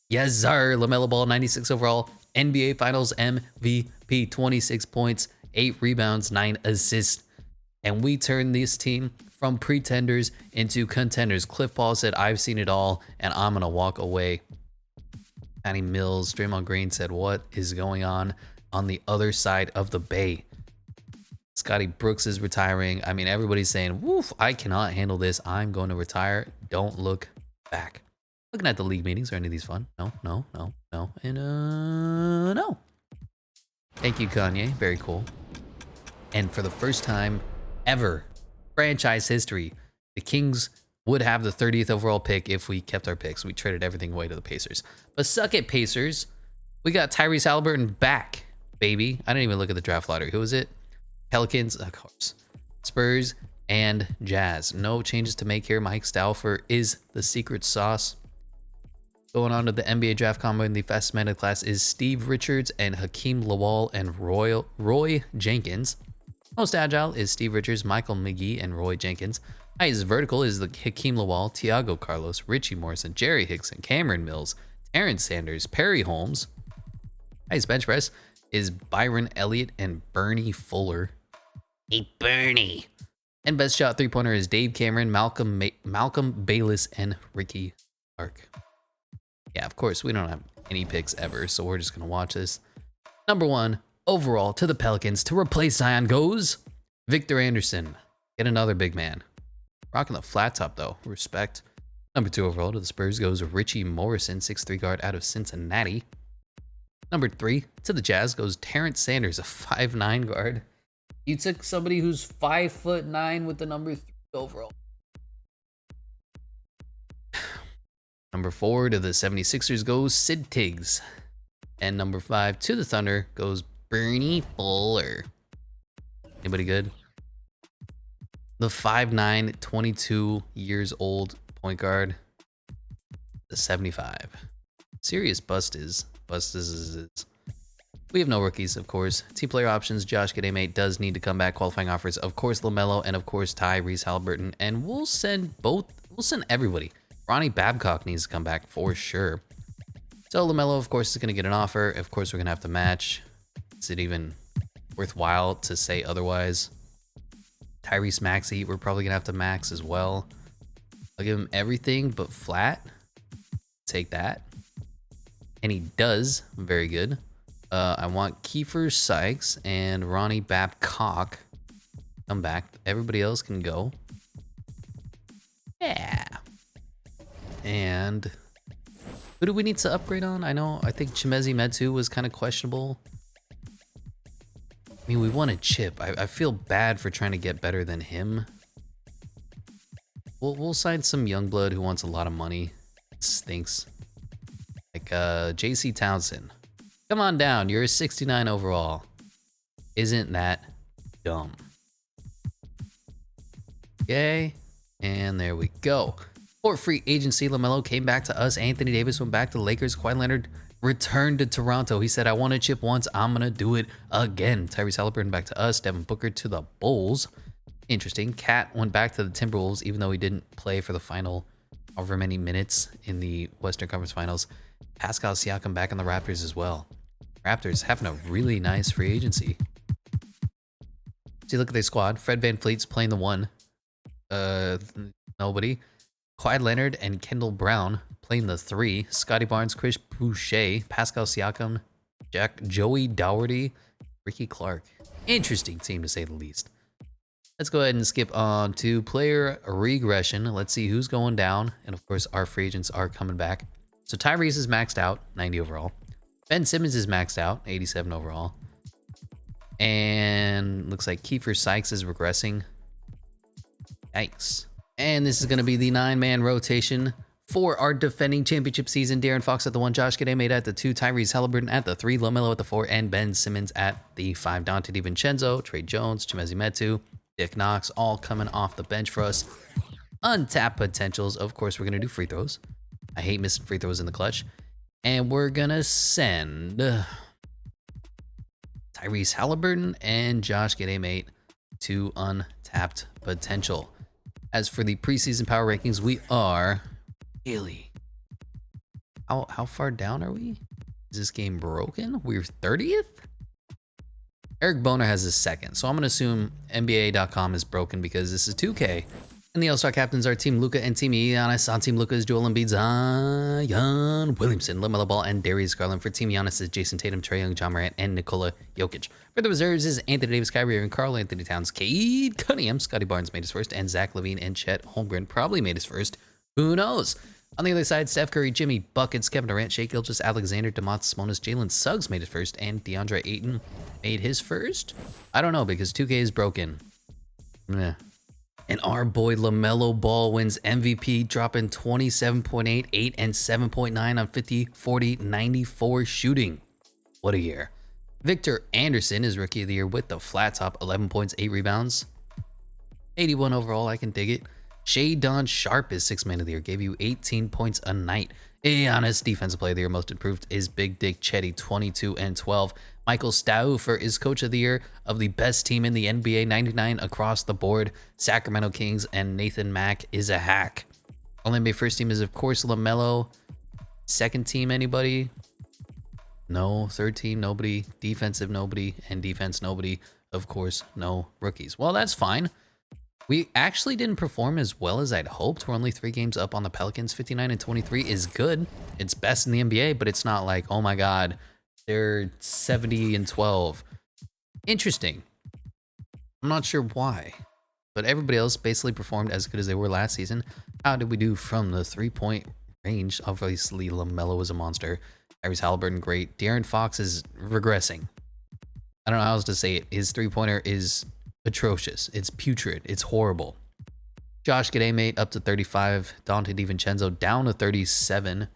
Yes, sir. LaMelo Ball, 96 overall. NBA Finals MVP, 26 points, 8 rebounds, 9 assists. And we turned this team from pretenders into contenders. Cliff Paul said, I've seen it all, and I'm going to walk away. Patty Mills, Draymond Green said, what is going on the other side of the bay? Scotty Brooks is retiring. I mean, everybody's saying, woof, I cannot handle this. I'm going to retire. Don't look back. Looking at the league meetings. Are any of these fun? No, no, no, no, and no. Thank you, Kanye. Very cool. And for the first time ever, franchise history, the Kings would have the 30th overall pick if we kept our picks. We traded everything away to the Pacers. But suck it, Pacers. We got Tyrese Halliburton back, baby. I didn't even look at the draft lottery. Who was it? Pelicans, of course. Spurs and Jazz. No changes to make here. Mike Stauffer is the secret sauce. Going on to the NBA draft combine, the fastest man in the class is Steve Richards and Hakeem Lawal and Roy Jenkins. Most agile is Steve Richards, Michael McGee, and Roy Jenkins. Highest vertical is the Hakeem Lawal, Tiago Carlos, Richie Morrison, Jerry Hickson, Cameron Mills, Terrence Sanders, Perry Holmes. Highest bench press is Byron Elliott and Bernie Fuller. Hey, Bernie. And best shot three-pointer is Dave Cameron, Malcolm Bayless, and Ricky Clark. Yeah, of course, we don't have any picks ever, so we're just going to watch this. Number 1 overall to the Pelicans to replace Zion goes Victor Anderson. Get another big man. Rocking the flat top, though. Respect. Number 2 overall to the Spurs goes Richie Morrison, 6'3" guard out of Cincinnati. Number 3 to the Jazz goes Terrence Sanders, a 5'9" guard. You took somebody who's 5'9" with the number 3 overall. Number 4 to the 76ers goes Sid Tiggs. And number 5 to the Thunder goes Bernie Fuller. Anybody good? The 5'9", 22 years old point guard. The 75. Serious bust is. We have no rookies, of course. Team player options, Josh Giddey does need to come back. Qualifying offers, of course, LaMelo, and of course, Tyrese Halliburton. And we'll send everybody. Ronnie Babcock needs to come back for sure. So LaMelo, of course, is going to get an offer. Of course, we're going to have to match. Is it even worthwhile to say otherwise? Tyrese Maxey, we're probably going to have to max as well. I'll give him everything but flat. Take that. And he does. Very good. I want Kiefer Sykes and Ronnie Babcock. Come back. Everybody else can go. Yeah. And who do we need to upgrade on? I think Chimezie Metu was kind of questionable. I mean, we want a chip. I feel bad for trying to get better than him. We'll sign some young blood who wants a lot of money. It stinks. Like JC Townsend. Come on down. You're a 69 overall. Isn't that dumb? Okay. And there we go. For free agency, LaMelo came back to us. Anthony Davis went back to the Lakers. Kawhi Leonard returned to Toronto. He said, I won a chip once. I'm going to do it again. Tyrese Halliburton back to us. Devin Booker to the Bulls. Interesting. Cat went back to the Timberwolves, even though he didn't play for the final however many minutes in the Western Conference Finals. Pascal Siakam back on the Raptors as well. Raptors having a really nice free agency. See, look at their squad. Fred VanVleet's playing the 1. Nobody. Kawhi Leonard and Kendall Brown playing the 3. Scotty Barnes, Chris Boucher, Pascal Siakam, Joey Dougherty, Ricky Clark. Interesting team to say the least. Let's go ahead and skip on to player regression. Let's see who's going down. And of course, our free agents are coming back. So Tyrese is maxed out, 90 overall. Ben Simmons is maxed out, 87 overall. And looks like Kiefer Sykes is regressing. Yikes. And this is going to be the 9-man rotation for our defending championship season. De'Aaron Fox at the 1, Josh Giddey at the 2, Tyrese Halliburton at the 3, LaMelo at the 4, and Ben Simmons at the 5. Dante Divincenzo, Trey Jones, Chimezie Metu, Dick Knox, all coming off the bench for us. Untapped potentials. Of course, we're going to do free throws. I hate missing free throws in the clutch. And we're going to send Tyrese Halliburton and Josh Giddey to untapped potential. As for the preseason power rankings, we are really. How far down are we? Is this game broken? We're 30th? Eric Boner has his second, so I'm going to assume NBA.com is broken because this is 2K. And the All-Star captains are Team Luka and Team Giannis. On Team Luka is Joel Embiid, Zion Williamson, LaMelo Ball, and Darius Garland. For Team Giannis is Jason Tatum, Trae Young, John Morant, and Nikola Jokic. For the reserves is Anthony Davis, Kyrie Irving, Karl Anthony Towns, Cade Cunningham, Scotty Barnes made his first, and Zach LaVine and Chet Holmgren probably made his first. Who knows? On the other side, Steph Curry, Jimmy Buckets, Kevin Durant, Shai Gilgeous, Alexander, Domantas Sabonis, Jalen Suggs made his first, and DeAndre Ayton made his first. I don't know because 2K is broken. Meh. And our boy LaMelo Ball wins MVP, dropping 27.8, 8, and 7.9 on 50, 40, 94 shooting. What a year. Victor Anderson is Rookie of the Year with the flat top, 11 points, 8 rebounds. 81 overall, I can dig it. Shadon Sharp is 6th Man of the Year, gave you 18 points a night. Giannis, Defensive Player of the Year, most improved is Big Dick Chetty, 22 and 12. Michael Stauffer is Coach of the Year of the best team in the NBA, 99 across the board. Sacramento Kings, and Nathan Mack is a hack. All NBA first team is, of course, LaMelo. Second team, anybody? No. Third team, nobody. Defensive, nobody. And defense, nobody. Of course, no rookies. Well, that's fine. We actually didn't perform as well as I'd hoped. We're only 3 games up on the Pelicans. 59 and 23 is good. It's best in the NBA, but it's not like, oh my God, they're 70 and 12. Interesting. I'm not sure why, but everybody else basically performed as good as they were last season. How did we do from the 3-point range? Obviously, LaMelo was a monster. Tyrese Halliburton, great. De'Aaron Fox is regressing. I don't know how else to say it. His 3-pointer is atrocious. It's putrid. It's horrible. Josh Gademate up to 35. Dante Divincenzo down to 37.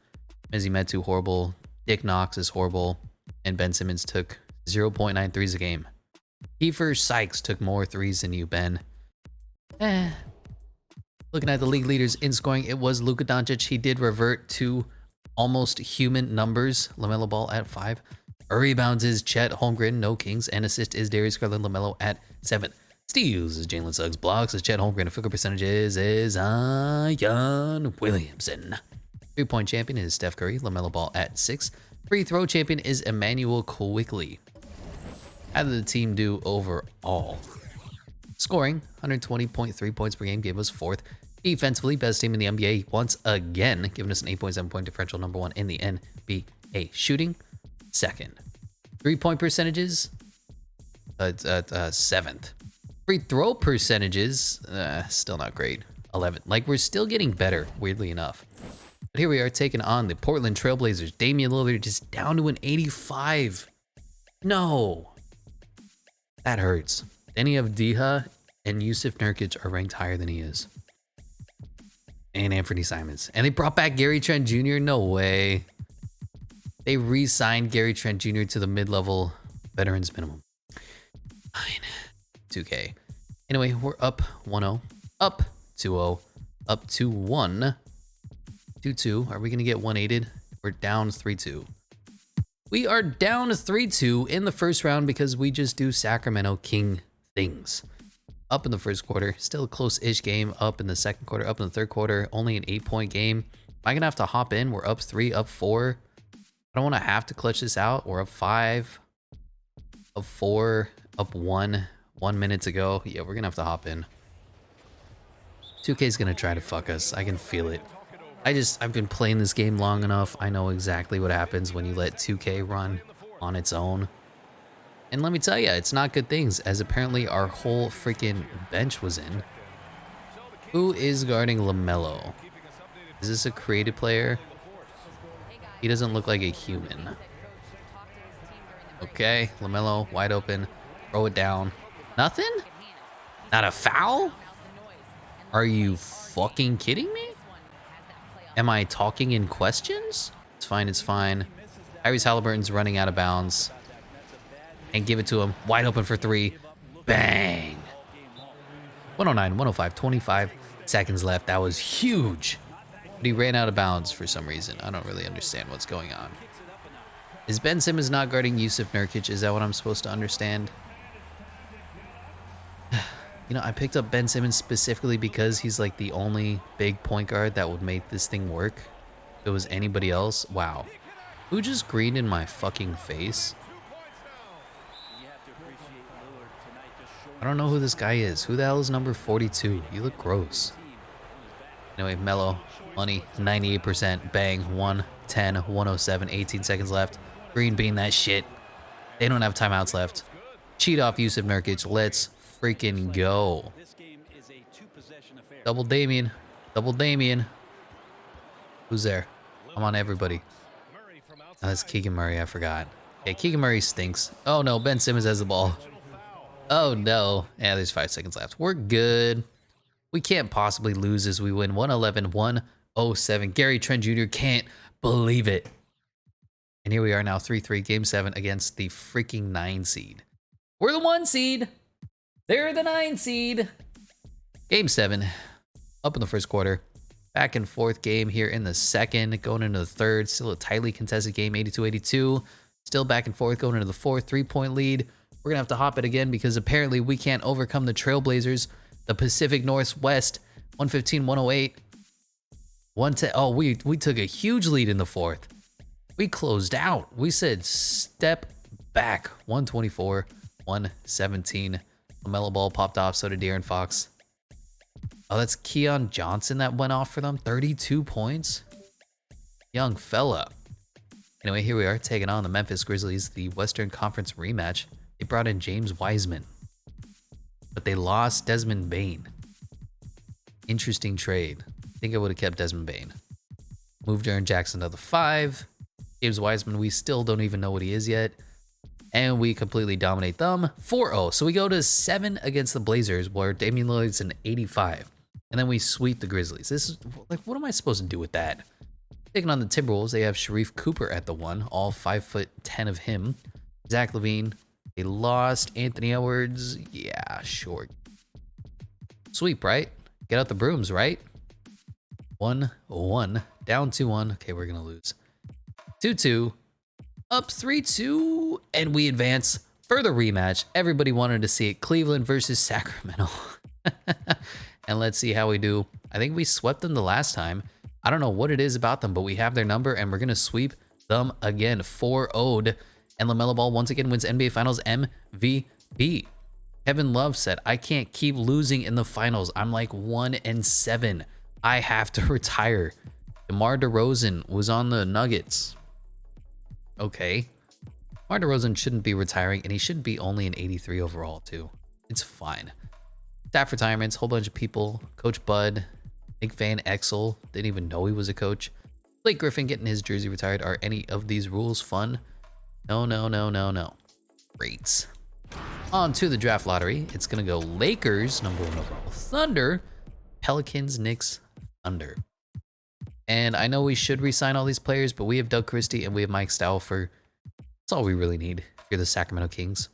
Mizzy Metu horrible. Dick Knox is horrible. And Ben Simmons took 0.9 threes a game. Kiefer Sykes took more threes than you, Ben. Looking at the league leaders in scoring, it was Luka Doncic. He did revert to almost human numbers. LaMelo Ball at 5. Rebounds is Chet Holmgren, no Kings. And assist is Darius Garland LaMelo at 7. Steals is Jalen Suggs. Blocks is Chet Holmgren. Field goal percentages is Zion Williamson. 3-point champion is Steph Curry. LaMelo Ball at 6. Free throw champion is Emmanuel Quickly. How did the team do overall? Scoring, 120.3 points per game, gave us 4th. Defensively, best team in the NBA once again, giving us an 8.7 point differential, number 1 in the NBA. Shooting, 2nd. 3-point percentages, 7th. Free throw percentages, still not great, 11th. Like, we're still getting better, weirdly enough. But here we are taking on the Portland Trailblazers. Damian Lillard just down to an 85. No. That hurts. Any of Diha and Yusuf Nurkic are ranked higher than he is. And Anthony Simons. And they brought back Gary Trent Jr.? No way. They re-signed Gary Trent Jr. to the mid-level veterans minimum. Fine. 2K. Anyway, we're up 1-0. Up 2-0. Up 2-1. 2-2. Are we going to get 1-8'd? We're down 3-2. We are down 3-2 in the first round because we just do Sacramento King things. Up in the first quarter, still a close-ish game. Up in the second quarter, up in the third quarter, only an 8-point game. Am I going to have to hop in? We're up 3, up 4. I don't want to have to clutch this out. We're up 5, up 4, up 1. 1 minute to go. Yeah, we're going to have to hop in. 2K is going to try to fuck us. I can feel it. I've been playing this game long enough. I know exactly what happens when you let 2K run on its own. And let me tell you, it's not good things, as apparently our whole freaking bench was in. Who is guarding LaMelo? Is this a created player? He doesn't look like a human. Okay, LaMelo, wide open. Throw it down. Nothing? Not a foul? Are you fucking kidding me? Am I talking in questions? It's fine, it's fine. Tyrese Halliburton's running out of bounds. And give it to him. Wide open for 3. Bang! 109, 105, 25 seconds left. That was huge. But he ran out of bounds for some reason. I don't really understand what's going on. Is Ben Simmons not guarding Yusuf Nurkic? Is that what I'm supposed to understand? You know, I picked up Ben Simmons specifically because he's like the only big point guard that would make this thing work. If it was anybody else, wow. Who just greened in my fucking face? I don't know who this guy is. Who the hell is number 42? You look gross. Anyway, Melo, money, 98%. Bang, 110, 107, 18 seconds left. Green bean that shit. They don't have timeouts left. Cheat off Yusuf Nurkic. Let's freaking go. Double Damian. Double Damian. Who's there? I'm on everybody. Oh, that's Keegan Murray. I forgot. Yeah, Keegan Murray stinks. Oh, no. Ben Simmons has the ball. Oh, no. Yeah, there's 5 seconds left. We're good. We can't possibly lose as we win 111, 107. Gary Trent Jr. can't believe it. And here we are now, 3-3, Game 7 against the freaking 9 seed. We're the 1 seed. They're the 9 seed. Game 7. Up in the first quarter. Back and forth game here in the second. Going into the third. Still a tightly contested game, 82-82. Still back and forth going into the fourth. 3-point lead. We're going to have to hop it again because apparently we can't overcome the Trailblazers. The Pacific Northwest, 115-108. 110. Oh, we took a huge lead in the fourth. We closed out. We said step back. 124, 117. LaMelo Ball popped off. So did De'Aaron Fox. Oh, that's Keon Johnson that went off for them. 32 points. Young fella. Anyway, here we are taking on the Memphis Grizzlies, the Western Conference rematch. They brought in James Wiseman, but they lost Desmond Bane. Interesting trade. I think I would have kept Desmond Bane. Moved Jaren Jackson to the 5. James Wiseman, we still don't even know what he is yet. And we completely dominate them 4-0. So we go to 7 against the Blazers, where Damian Lillard's an 85. And then we sweep the Grizzlies. This is like, what am I supposed to do with that? Taking on the Timberwolves, they have Sharif Cooper at the 1, all 5'10" of him. Zach LaVine, they lost. Anthony Edwards, yeah, sure. Sweep, right? Get out the brooms, right? 1-1, down 2-1. Okay, we're gonna lose. 2-2, up 3-2, and we advance. Further rematch. Everybody wanted to see it. Cleveland versus Sacramento. And let's see how we do. I think we swept them the last time. I don't know what it is about them, but we have their number, and we're going to sweep them again. 4-0'd. And LaMelo Ball once again wins NBA Finals MVP. Kevin Love said, I can't keep losing in the finals. I'm like 1-7. I have to retire. DeMar DeRozan was on the Nuggets. Okay. DeMar DeRozan shouldn't be retiring, and he should be only an 83 overall, too. It's fine. Staff retirements, whole bunch of people. Coach Bud, Nick Van Exel, didn't even know he was a coach. Blake Griffin getting his jersey retired. Are any of these rules fun? No, no, no, no, no. Great. On to the draft lottery. It's going to go Lakers, number 1 overall. Thunder, Pelicans, Knicks, Thunder. And I know we should re-sign all these players, but we have Doug Christie and we have Mike Stauffer. That's all we really need if you're the Sacramento Kings.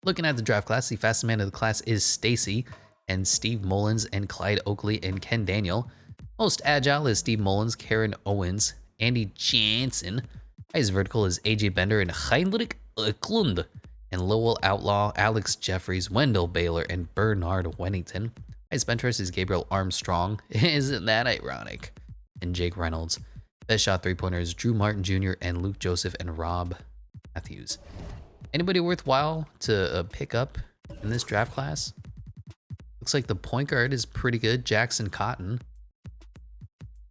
Looking at the draft class, the fastest man of the class is Stacy and Steve Mullins and Clyde Oakley and Ken Daniel. Most agile is Steve Mullins, Karen Owens, Andy Jansen. Highest vertical is AJ Bender and Heinrich Eklund. And Lowell Outlaw, Alex Jeffries, Wendell Baylor, and Bernard Wennington. Highest bench press is Gabriel Armstrong. Isn't that ironic? And Jake Reynolds. Best shot three-pointers, Drew Martin Jr. and Luke Joseph and Rob Matthews. Anybody worthwhile to pick up in this draft class? Looks like the point guard is pretty good, Jackson Cotton.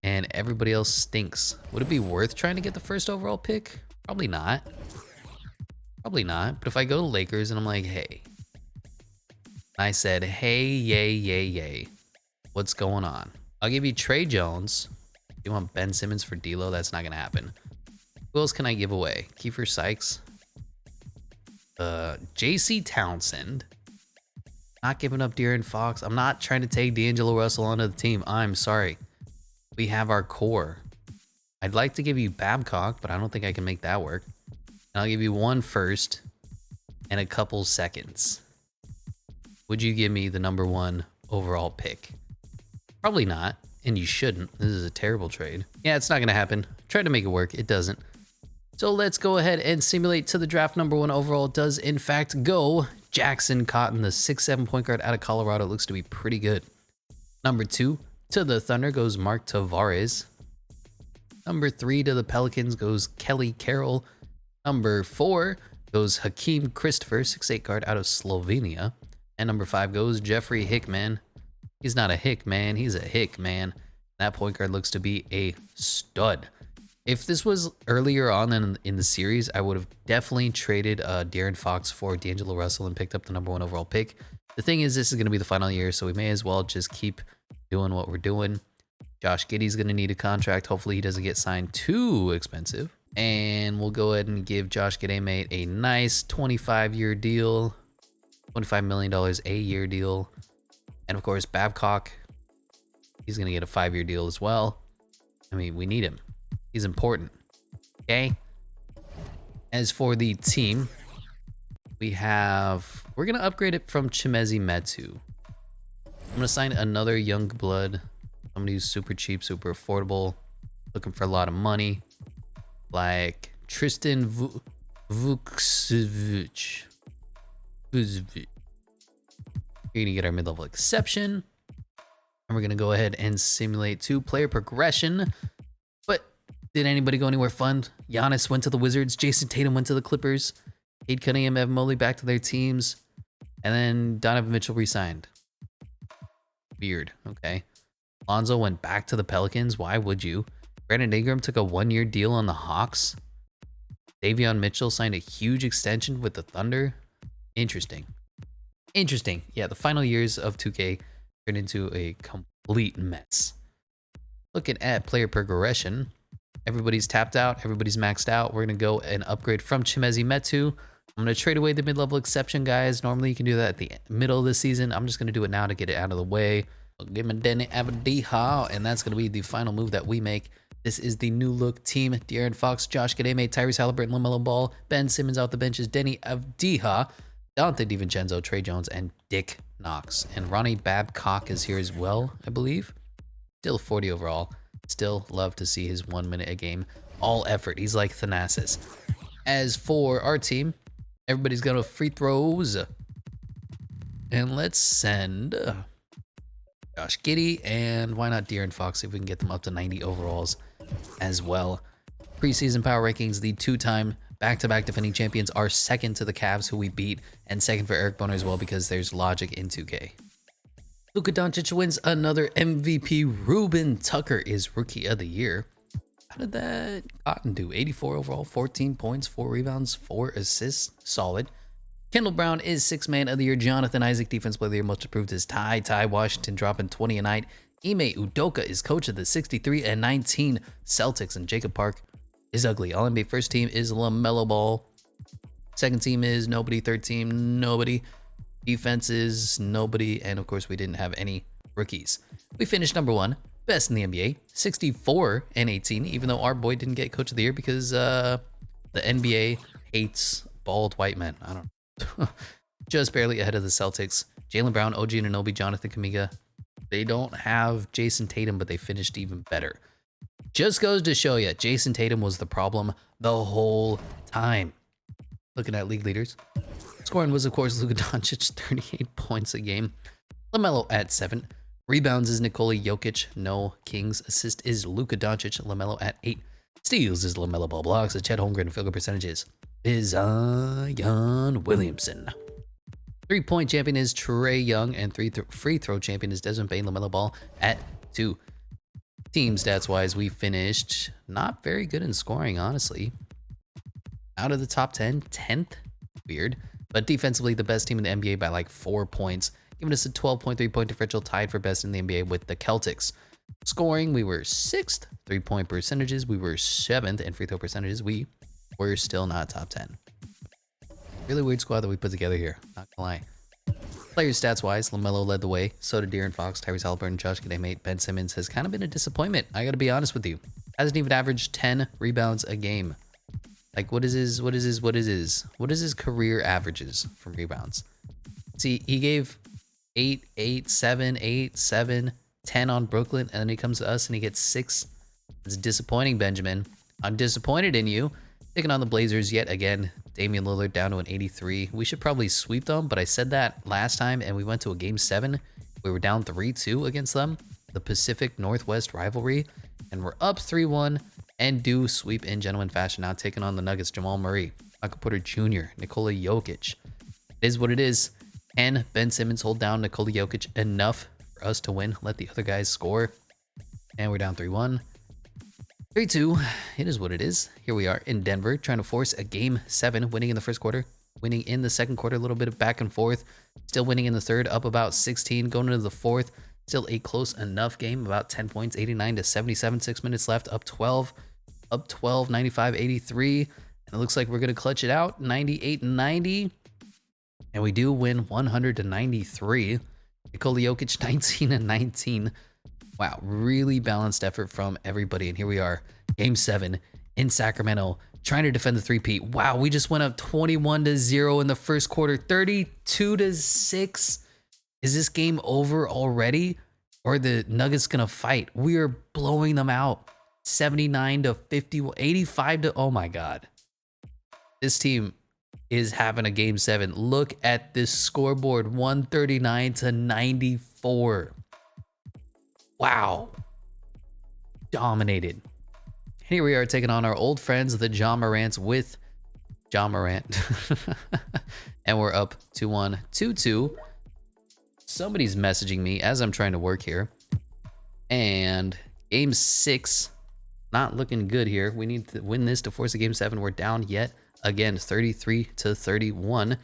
And everybody else stinks. Would it be worth trying to get the first overall pick? Probably not. Probably not. But if I go to Lakers and I'm like, hey. I said, hey, yay, yay, yay. What's going on? I'll give you Trey Jones. You want Ben Simmons for D'Lo? That's not going to happen. Who else can I give away? Kiefer Sykes. JC Townsend. Not giving up De'Aaron Fox. I'm not trying to take D'Angelo Russell onto the team. I'm sorry. We have our core. I'd like to give you Babcock, but I don't think I can make that work. And I'll give you 1 first and a couple seconds. Would you give me the number 1 overall pick? Probably not, and you shouldn't. This is a terrible trade. Yeah, it's not going to happen. Tried to make it work. It doesn't. So let's go ahead and simulate to the draft. Number 1 overall does, in fact, go Jackson Cotton, the 6'7" point guard out of Colorado. Looks to be pretty good. Number 2 to the Thunder goes Mark Tavares. Number 3 to the Pelicans goes Kelly Carroll. Number 4 goes Hakeem Christopher, 6'8" guard out of Slovenia. And number 5 goes Jeffrey Hickman. He's not a Hick man, he's a Hick man. That point guard looks to be a stud. If this was earlier on in the series, I would have definitely traded De'Aaron Fox for D'Angelo Russell and picked up the number 1 overall pick. The thing is, this is going to be the final year, so we may as well just keep doing what we're doing. Josh Giddey's going to need a contract. Hopefully he doesn't get signed too expensive. And we'll go ahead and give Josh Giddey a nice 25-year deal. $25 million a year deal. And of course, Babcock, he's going to get a 5-year deal as well. I mean, we need him. He's important. Okay. As for the team, we're going to upgrade it from Chimezie Metu. I'm going to sign another young blood. Somebody who's super cheap, super affordable, looking for a lot of money. Like Tristan Vukcevic. We're going to get our mid-level exception. And we're going to go ahead and simulate 2-player progression. But did anybody go anywhere fun? Giannis went to the Wizards. Jason Tatum went to the Clippers. Cade Cunningham, Evan Mobley back to their teams. And then Donovan Mitchell re-signed. Weird. Okay. Lonzo went back to the Pelicans. Why would you? Brandon Ingram took a 1-year deal on the Hawks. Davion Mitchell signed a huge extension with the Thunder. Interesting. Interesting. Yeah, the final years of 2K turned into a complete mess. Looking at player progression, everybody's tapped out, everybody's maxed out. We're going to go and upgrade from Chimezie Metu I'm going to trade away the mid-level exception, guys. Normally, you can do that at the middle of the season. I'm just going to do it now to get it out of the way. I'll give him Denny Avdiha, and that's going to be the final move that we make. This is the new look team. De'Aaron Fox, Josh Giddey, Tyrese Halliburton, LaMelo Ball, Ben Simmons out the benches, Denny Avdiha, Dante DiVincenzo, Trey Jones, and Dick Knox. And Ronnie Babcock is here as well, I believe. Still 40 overall. Still love to see his 1 minute a game. All effort. He's like Thanasis. As for our team, everybody's got free throws. And let's send Josh Giddey, and why not De'Aaron Fox, if we can get them up to 90 overalls as well. Preseason power rankings, the two-time back-to-back defending champions are second to the Cavs, who we beat, and second for Eric Boner as well, because there's logic in 2K. Luka Doncic wins another MVP. Ruben Tucker is Rookie of the Year. How did that Cotton do? 84 overall, 14 points, 4 rebounds, 4 assists. Solid. Kendall Brown is 6th Man of the Year. Jonathan Isaac, Defense Player of the Year, most improved is Ty Washington, dropping 20 a night. Ime Udoka is Coach of the 63-19 Celtics, and Jacob Park is ugly. All NBA first team is LaMelo Ball. Second team is nobody. Third team, nobody. Defense is nobody. And of course, we didn't have any rookies. We finished number 1, best in the NBA, 64-18, even though our boy didn't get Coach of the Year because the NBA hates bald white men. I don't know. Just barely ahead of the Celtics. Jaylen Brown, OG Anunoby, Jonathan Kuminga. They don't have Jason Tatum, but they finished even better. Just goes to show you, Jason Tatum was the problem the whole time. Looking at league leaders. Scoring was, of course, Luka Doncic, 38 points a game. LaMelo at 7. Rebounds is Nikola Jokic. No Kings. Assist is Luka Doncic. LaMelo at 8. Steals is LaMelo Ball. Blocks is Chet Holmgren. Field goal percentages is Zion Williamson. 3-point champion is Trey Young, and free throw champion is Desmond Bane. LaMelo Ball at 2. Team stats wise, we finished not very good in scoring, honestly. Out of the top 10, 10th. Weird. But defensively, the best team in the NBA by like 4 points, giving us a 12.3 point differential, tied for best in the NBA with the Celtics. Scoring, we were 6th. 3-point percentages, we were 7th. And free throw percentages, we were still not top 10. Really weird squad that we put together here, not gonna lie. Players stats wise, LaMelo led the way. So did De'Aaron Fox, Tyrese Halliburton, Josh Giddey. Ben Simmons has kind of been a disappointment. I gotta be honest with you. Hasn't even averaged 10 rebounds a game. Like, what is his career averages from rebounds? See, he gave 8, 8, 7, 8, 7, 10 on Brooklyn, and then he comes to us and he gets 6. It's disappointing, Benjamin. I'm disappointed in you. Taking on the Blazers yet again. Damian Lillard down to an 83. We should probably sweep them, but I said that last time, and we went to a game 7. We were down 3-2 against them, the Pacific Northwest rivalry, and we're up 3-1 and do sweep in gentleman fashion. Now taking on the Nuggets, Jamal Murray, Michael Porter Jr., Nikola Jokic. It is what it is. Can Ben Simmons hold down Nikola Jokic enough for us to win? Let the other guys score. And we're down 3-1. 3-2, it is what it is. Here we are in Denver, trying to force a game 7, winning in the first quarter, winning in the second quarter, a little bit of back and forth, still winning in the third, up about 16, going into the fourth, still a close enough game, about 10 points, 89-77, 6 minutes left, up 12, 95-83, and it looks like we're going to clutch it out, 98-90, and we do win 100-93. Nikola Jokic, 19-19. Wow, really balanced effort from everybody. And here we are, game 7 in Sacramento, trying to defend the 3-peat. Wow, we just went up 21-0 in the first quarter, 32-6. Is this game over already? Or are the Nuggets gonna fight? We are blowing them out. 79-50, 85 oh my God. This team is having a game 7. Look at this scoreboard, 139-94. Wow. Dominated. Here we are taking on our old friends, the Ja Morants, with Ja Morant. And we're up 2-1, 2-2. Somebody's messaging me as I'm trying to work here. And game 6, not looking good here. We need to win this to force a game 7. We're down yet again, 33-31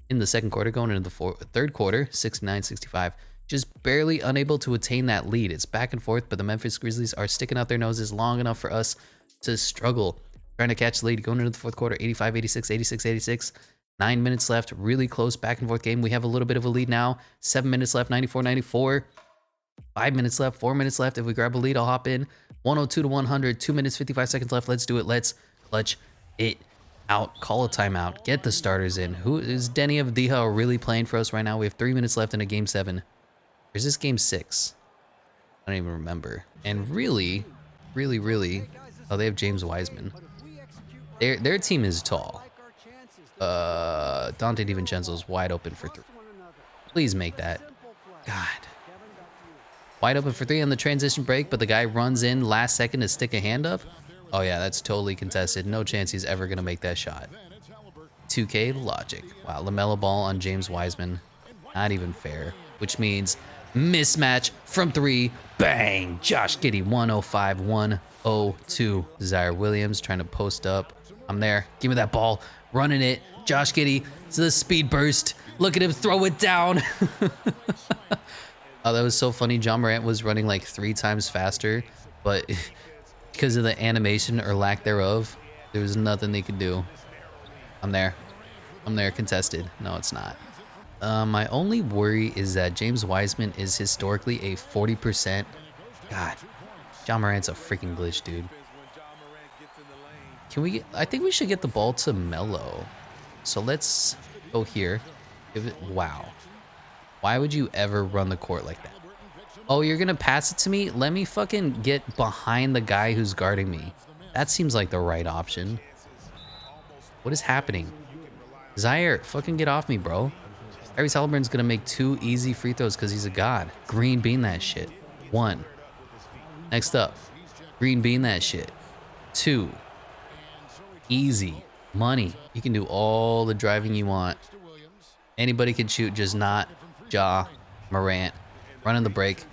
in the second quarter, going into the third quarter, 69-65. Just barely unable to attain that lead. It's back and forth, but the Memphis Grizzlies are sticking out their noses long enough for us to struggle. Trying to catch the lead, going into the fourth quarter, 85-86, 86-86. 9 minutes left. Really close back and forth game. We have a little bit of a lead now. 7 minutes left. 94-94. 5 minutes left. 4 minutes left. If we grab a lead, I'll hop in. 102 to 100. 2 minutes, 55 seconds left. Let's do it. Let's clutch it out. Call a timeout. Get the starters in. Who is Denny of Diha really playing for us right now? We have 3 minutes left in a game 7. Or is this game 6? I don't even remember. And really, oh, they have James Wiseman. Their team is tall. Dante Divincenzo is wide open for 3. Please make that. God. Wide open for 3 on the transition break, but the guy runs in last second to stick a hand up. Oh yeah, that's totally contested. No chance he's ever gonna make that shot. 2K logic. Wow, LaMelo Ball on James Wiseman. Not even fair. Which means mismatch from 3. Bang! Josh Giddey, 105-102. Zaire Williams trying to post up. I'm there. Give me that ball. Running it. Josh Giddey. It's the speed burst. Look at him throw it down. Oh, that was so funny. John Morant was running like 3 times faster, but because of the animation or lack thereof, there was nothing they could do. I'm there. Contested. No, it's not. My only worry is that James Wiseman is historically a 40%. God, John Morant's a freaking glitch, dude. Can we get, I think we should get the ball to Melo. So let's go here. Give it, wow. Why would you ever run the court like that? Oh, you're gonna pass it to me? Let me fucking get behind the guy who's guarding me. That seems like the right option. What is happening? Zaire, fucking get off me, bro. Tyrese Halliburton's gonna make 2 easy free throws because he's a god. Green bean that shit. 1. Next up. Green bean that shit. 2. Easy. Money. You can do all the driving you want. Anybody can shoot, just not Ja Morant. Running the break.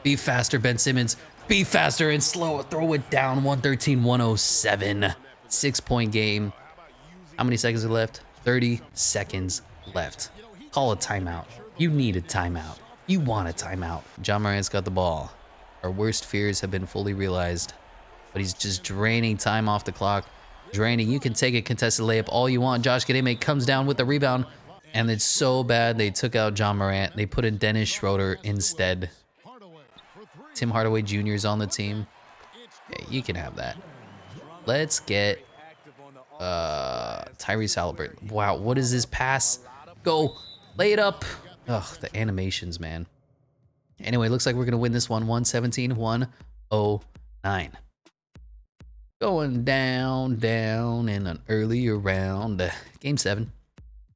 Be faster, Ben Simmons. Be faster and slow. Throw it down. 113-107. 6-point game. How many seconds are left? 30 seconds left. Call a timeout. You need a timeout. You want a timeout. Ja Morant's got the ball. Our worst fears have been fully realized. But he's just draining time off the clock. Draining. You can take a contested layup all you want. Josh Giddey comes down with the rebound. And it's so bad they took out John Morant. They put in Dennis Schroeder instead. Tim Hardaway Jr. is on the team. Okay, you can have that. Let's get Tyrese Halliburton. Wow, what is this pass? Go. Lay it up. Ugh, the animations, man. Anyway, looks like we're going to win this one. 117-109. Going down in an earlier round. Game 7.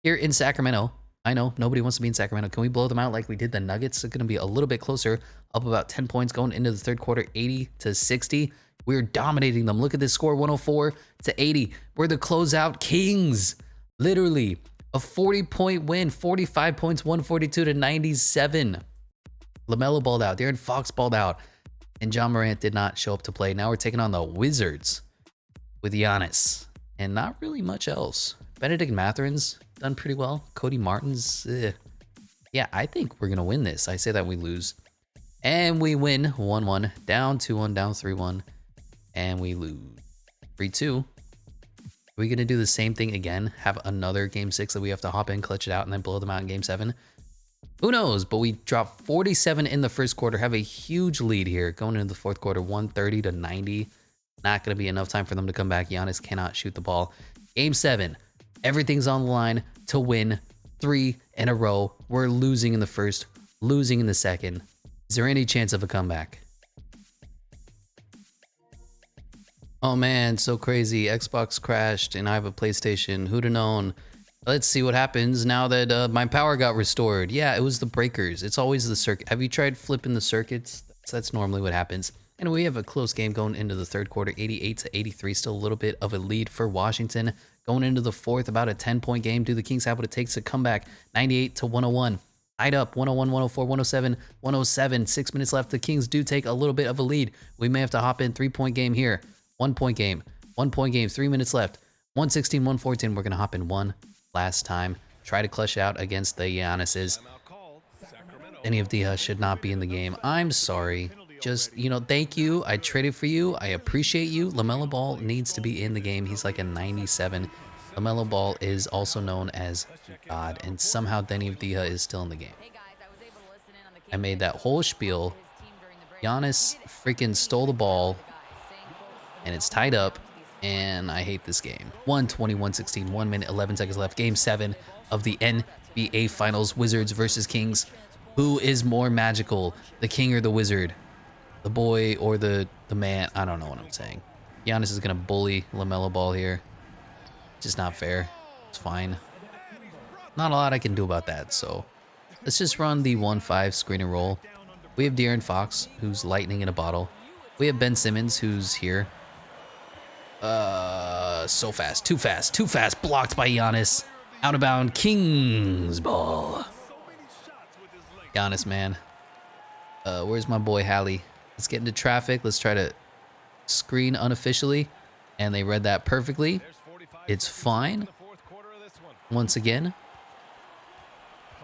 Here in Sacramento. I know, nobody wants to be in Sacramento. Can we blow them out like we did the Nuggets? It's going to be a little bit closer. Up about 10 points going into the third quarter. 80-60. We're dominating them. Look at this score. 104-80. We're the closeout kings. Literally. A 40-point win. 45 points. 142-97. LaMelo balled out. De'Aaron Fox balled out. And John Morant did not show up to play. Now we're taking on the Wizards with Giannis. And not really much else. Benedict Matherin's done pretty well. Cody Martin's, yeah, I think we're going to win this. I say that we lose. And we win 1-1, down 2-1, down 3-1, and we lose 3-2. Are we going to do the same thing again? Have another game 6 that we have to hop in, clutch it out, and then blow them out in game 7? Who knows? But we dropped 47 in the first quarter, have a huge lead here going into the fourth quarter, 130-90. Not going to be enough time for them to come back. Giannis cannot shoot the ball. Game 7. Everything's on the line to win 3 in a row. We're losing in the first, losing in the second. Is there any chance of a comeback? Oh man, so crazy. Xbox crashed and I have a PlayStation. Who'd have known? Let's see what happens now that my power got restored. Yeah, it was the breakers. It's always the circuit. Have you tried flipping the circuits? That's normally what happens. And we have a close game going into the third quarter, 88-83. Still a little bit of a lead for Washington. Going into the fourth, about a 10-point game. Do the Kings have what it takes to come back? 98-101. Tied up, 101, 104, 107, 107. 6 minutes left. The Kings do take a little bit of a lead. We may have to hop in. 3-point game here. 1-point game. 1-point game. 3 minutes left. 116, 114. We're going to hop in one last time. Try to clutch out against the Giannis's. Any of the should not be in the game. I'm sorry. Just, you know, thank you. I traded for you. I appreciate you. LaMelo Ball needs to be in the game. He's like a 97. LaMelo Ball is also known as God, and somehow Denny Avdija is still in the game. I made that whole spiel. Giannis freaking stole the ball, and it's tied up, and I hate this game. 121-16, 1 minute, 11 seconds left. Game 7 of the NBA Finals, Wizards versus Kings. Who is more magical, the king or the wizard? The boy or the man? I don't know what I'm saying. Giannis is going to bully LaMelo Ball here. Just not fair. It's fine. Not a lot I can do about that, so let's just run the 1-5 screen and roll. We have De'Aaron Fox, who's lightning in a bottle. We have Ben Simmons, who's here. So fast, too fast, blocked by Giannis. Out of bound, Kings ball. Giannis, man. Where's my boy Hallie? Let's get into traffic. Let's try to screen unofficially. And they read that perfectly. It's fine. Once again.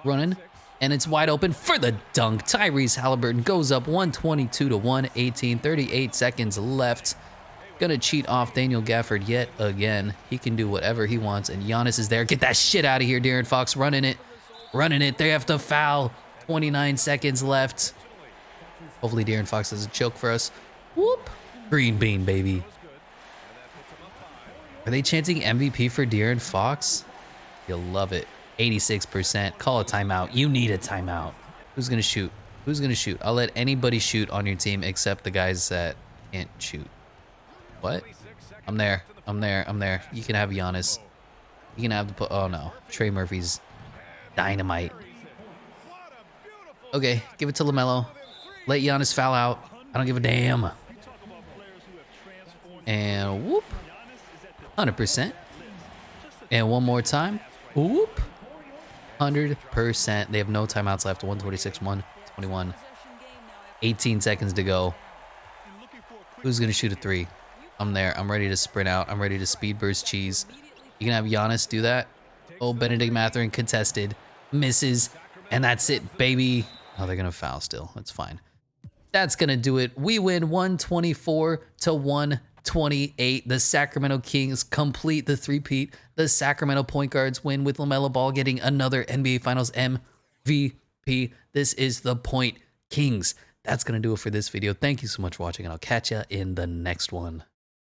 Running. And it's wide open for the dunk. Tyrese Halliburton goes up 122-118. 38 seconds left. Gonna cheat off Daniel Gafford yet again. He can do whatever he wants. And Giannis is there. Get that shit out of here, De'Aaron Fox. Running it. They have to foul. 29 seconds left. Hopefully De'Aaron Fox doesn't choke for us. Whoop. Green bean, baby. Are they chanting MVP for De'Aaron Fox? You'll love it. 86%. Call a timeout. You need a timeout. Who's going to shoot? Who's going to shoot? I'll let anybody shoot on your team except the guys that can't shoot. What? I'm there. You can have Giannis. You can have the... Oh, no. Trey Murphy's dynamite. Okay, give it to LaMelo. Let Giannis foul out. I don't give a damn. And whoop. 100%. And one more time. Whoop. 100%. They have no timeouts left. 126, 121. 18 seconds to go. Who's going to shoot a three? I'm there. I'm ready to sprint out. I'm ready to speed burst cheese. You can have Giannis do that. Oh, Benedict Mathurin contested. Misses. And that's it, baby. Oh, they're going to foul still. That's fine. That's going to do it. We win 124-128. The Sacramento Kings complete the three-peat. The Sacramento point guards win with LaMelo Ball getting another NBA Finals MVP. This is the Point Kings. That's going to do it for this video. Thank you so much for watching, and I'll catch you in the next one.